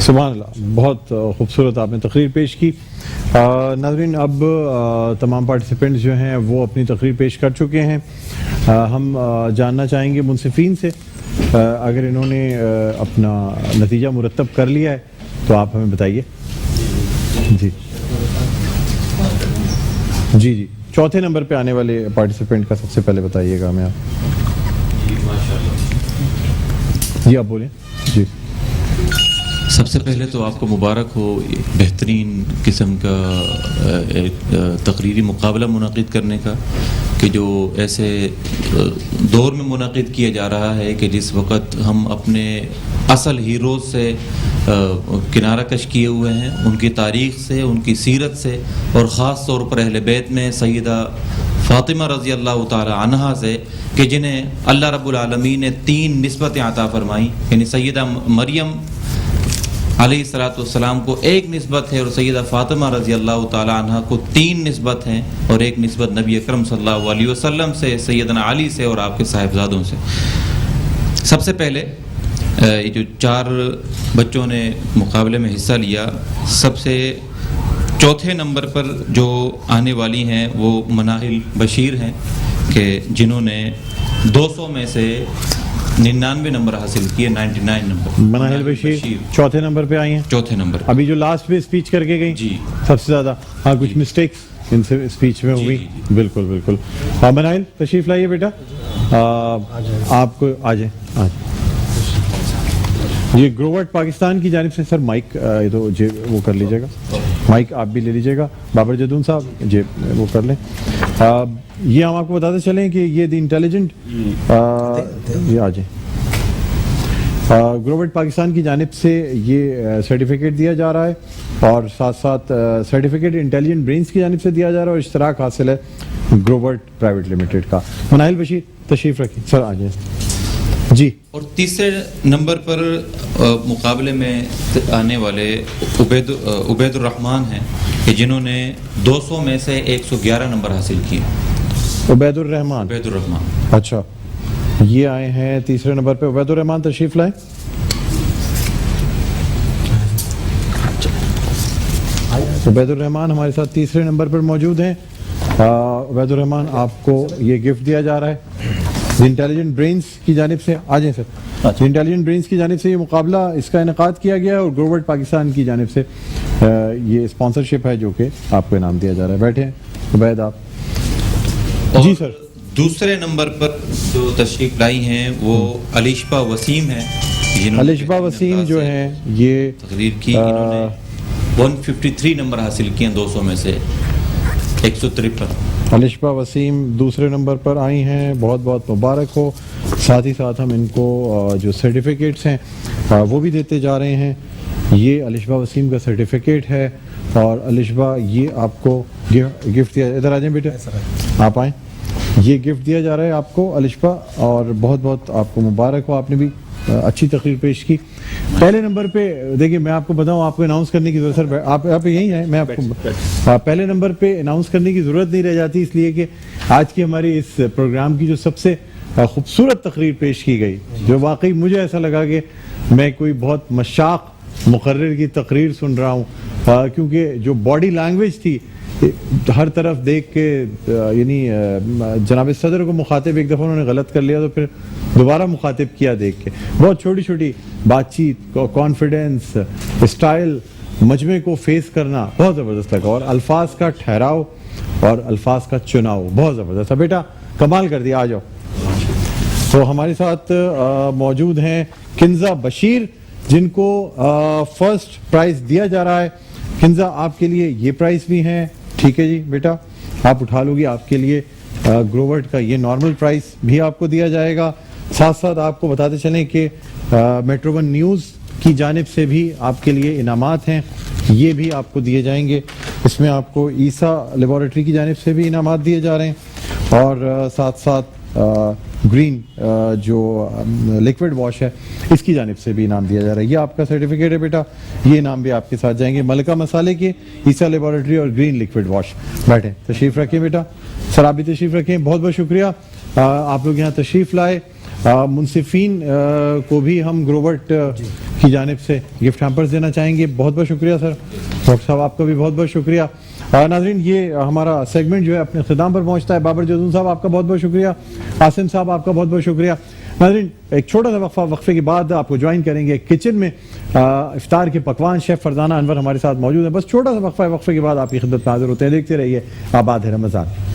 [SPEAKER 1] سبحان اللہ, بہت خوبصورت آپ نے تقریر پیش کی. ناظرین, اب تمام پارٹیسپینٹس جو ہیں وہ اپنی تقریر پیش کر چکے ہیں. ہم جاننا چاہیں گے منصفین سے, اگر انہوں نے اپنا نتیجہ مرتب کر لیا ہے تو آپ ہمیں بتائیے. جی چوتھے نمبر پہ آنے والے پارٹیسپینٹ کا سب سے پہلے بتائیے گا ہمیں آپ. جی آپ بولیں. جی
[SPEAKER 11] سب سے پہلے تو آپ کو مبارک ہو بہترین قسم کا تقریری مقابلہ منعقد کرنے کا, کہ جو ایسے دور میں منعقد کیا جا رہا ہے کہ جس وقت ہم اپنے اصل ہیروز سے کنارہ کش کیے ہوئے ہیں, ان کی تاریخ سے, ان کی سیرت سے, اور خاص طور پر اہل بیت میں سیدہ فاطمہ رضی اللہ تعالی عنہا سے, کہ جنہیں اللہ رب العالمین نے 3 نسبتیں عطا فرمائیں. یعنی سیدہ مریم علیہ الصلوۃ والسلام کو 1 نسبت ہے, اور سیدہ فاطمہ رضی اللہ تعالی عنہا کو 3 نسبت ہیں, اور 1 نسبت نبی اکرم صلی اللہ علیہ وسلم سے, سیدنا علی سے, اور آپ کے صاحبزادوں سے. سب سے پہلے یہ جو 4 بچوں نے مقابلے میں حصہ لیا, سب سے چوتھے نمبر پر جو آنے والی ہیں وہ مناہل بشیر ہیں, کہ جنہوں نے 200 میں سے 99 نمبر حاصل کیے. 99 نمبر
[SPEAKER 1] مناہل بشیر چوتھے نمبر پہ آئی ہیں.
[SPEAKER 11] چوتھے نمبر
[SPEAKER 1] ابھی جو لاسٹ میں اسپیچ کر کے گئی
[SPEAKER 11] جی
[SPEAKER 1] سب سے زیادہ, ہاں کچھ مسٹیکس ان سے اسپیچ میں ہوئی. بالکل. مناہل تشریف لائیے بیٹا, آپ کو آ جائیں. یہ گروورٹ پاکستان کی جانب سے سر مائک یہ تو وہ کر لیجیے گا, مائک آپ بھی لے لیجیے گا. بابر جدون صاحب جی وہ کر لیں. یہ ہم آپ کو بتاتے چلیں کہ یہ دی انٹیلیجنٹ یہ آ جائیں. گروورٹ پاکستان کی جانب سے یہ سرٹیفکیٹ دیا جا رہا ہے, اور ساتھ ساتھ سرٹیفکیٹ انٹیلیجنٹ برینز کی جانب سے دیا جا رہا ہے, اور اشتراک حاصل ہے گروورٹ پرائیویٹ لمیٹڈ کا. مناہل بشیر تشریف رکھیں سر, آ جائیں. جی. اور
[SPEAKER 11] تیسرے نمبر پر مقابلے میں آنے والے عبید الرحمان ہیں, کہ جنہوں نے 200 میں سے 111 نمبر حاصل کیے.
[SPEAKER 1] عبید الرحمان.
[SPEAKER 11] اچھا,
[SPEAKER 1] یہ آئے ہیں تیسرے نمبر پہ. عبید الرحمان تشریف لائیں. عبید الرحمان ہمارے ساتھ تیسرے نمبر پر موجود ہیں. عبید الرحمان آپ کو یہ گفٹ دیا جا رہا ہے انٹیلیجنٹ برینز کی جانب سے. آ جائیں سر. انٹیلیجنٹ برینز کی جانب سے یہ مقابلہ اس کا انعقاد کیا گیا ہے اور گروورٹ پاکستان کی جانب سے یہ اسپانسرشپ ہے جو کہ آپ کو انعام دیا جا رہا ہے. بیٹھے ہیں عبید آپ. جی سر.
[SPEAKER 11] دوسرے نمبر پر جو تشریف لائی ہیں وہ علیشبہ وسیم ہیں.
[SPEAKER 1] علیشبہ وسیم جو ہیں یہ
[SPEAKER 11] تقریر کی, انہوں نے 153 نمبر حاصل کیے ہیں 200 میں سے 153.
[SPEAKER 1] علیشبہ وسیم دوسرے نمبر پر آئی ہیں, بہت بہت مبارک ہو. ساتھ ہی ساتھ ہم ان کو جو سرٹیفکیٹس ہیں وہ بھی دیتے جا رہے ہیں. یہ علیشبہ وسیم کا سرٹیفکیٹ ہے اور علیشبہ یہ آپ کو گفٹ دیا. ادھر آ جائیں بیٹے, آپ آئیں. یہ گفٹ دیا جا رہا ہے آپ کو علیشبہ اور بہت بہت آپ کو مبارک ہو. آپ نے بھی اچھی تقریر پیش کی. پہلے نمبر پہ دیکھیے میں آپ کو بتاؤں, آپ کو اناؤنس کرنے کی ضرورت, سر آپ یہی ہیں, میں آپ کو پہلے نمبر پہ اناؤنس کرنے کی ضرورت نہیں رہ جاتی, اس لیے کہ آج کی ہماری اس پروگرام کی جو سب سے خوبصورت تقریر پیش کی گئی, جو واقعی مجھے ایسا لگا کہ میں کوئی بہت مشاق مقرر کی تقریر سن رہا ہوں, کیونکہ جو باڈی لینگویج تھی ہر طرف دیکھ کے, یعنی جناب صدر کو مخاطب ایک دفعہ انہوں نے غلط کر لیا تو پھر دوبارہ مخاطب کیا دیکھ کے, بہت چھوٹی چھوٹی بات چیت, کانفیڈنس, اسٹائل, مجمع کو فیس کرنا بہت زبردست لگا, اور الفاظ کا ٹھہراؤ اور الفاظ کا چناؤ بہت زبردست. بیٹا کمال کر دیا, آ جاؤ. تو ہمارے ساتھ موجود ہیں کنزہ بشیر جن کو فرسٹ پرائز دیا جا رہا ہے. کنزہ آپ کے لیے یہ پرائز بھی ہیں, ٹھیک ہے جی بیٹا, آپ اٹھا لو گی. آپ کے لیے گروورٹ کا یہ نارمل پرائز بھی آپ کو دیا جائے گا. ساتھ ساتھ آپ کو بتاتے چلیں کہ میٹرو ون نیوز کی جانب سے بھی آپ کے لیے انعامات ہیں, یہ بھی آپ کو دیے جائیں گے. اس میں آپ کو عیسیٰ لیبارٹری کی جانب سے بھی انعامات دیے جا رہے ہیں, اور ساتھ ساتھ گرین جو لیکوڈ واش ہے اس کی جانب سے بھی انعام دیا جا رہا ہے. یہ آپ کا سرٹیفکیٹ ہے بیٹا, یہ انعام بھی آپ کے ساتھ جائیں گے. ملکہ مسالے کے, عیسیٰ لیبارٹری اور گرین لیکوڈ واش. بیٹھیں, تشریف رکھیں بیٹا. سر آپ بھی تشریف رکھیں. بہت بہت شکریہ آپ لوگ یہاں تشریف لائے. منصفین کو بھی ہم گروورٹ کی جانب سے گفٹ ہیمپرز دینا چاہیں گے. بہت بہت شکریہ سر. ڈاکٹر صاحب آپ کا بھی بہت بہت شکریہ. ناظرین یہ ہمارا سیگمنٹ جو ہے اپنے اختتام پر پہنچتا ہے. بابر جزون صاحب آپ کا بہت بہت شکریہ. عاصم صاحب آپ کا بہت بہت شکریہ. ناظرین ایک چھوٹا سا وقفے کے بعد آپ کو جوائن کریں گے کچن میں. افطار کے پکوان شیف فرزانہ انور ہمارے ساتھ موجود ہیں. بس چھوٹا سا وقفے کے بعد آپ کی خدمت میں حاضر ہوتے ہیں. دیکھتے رہیے آباد ہے رمضان.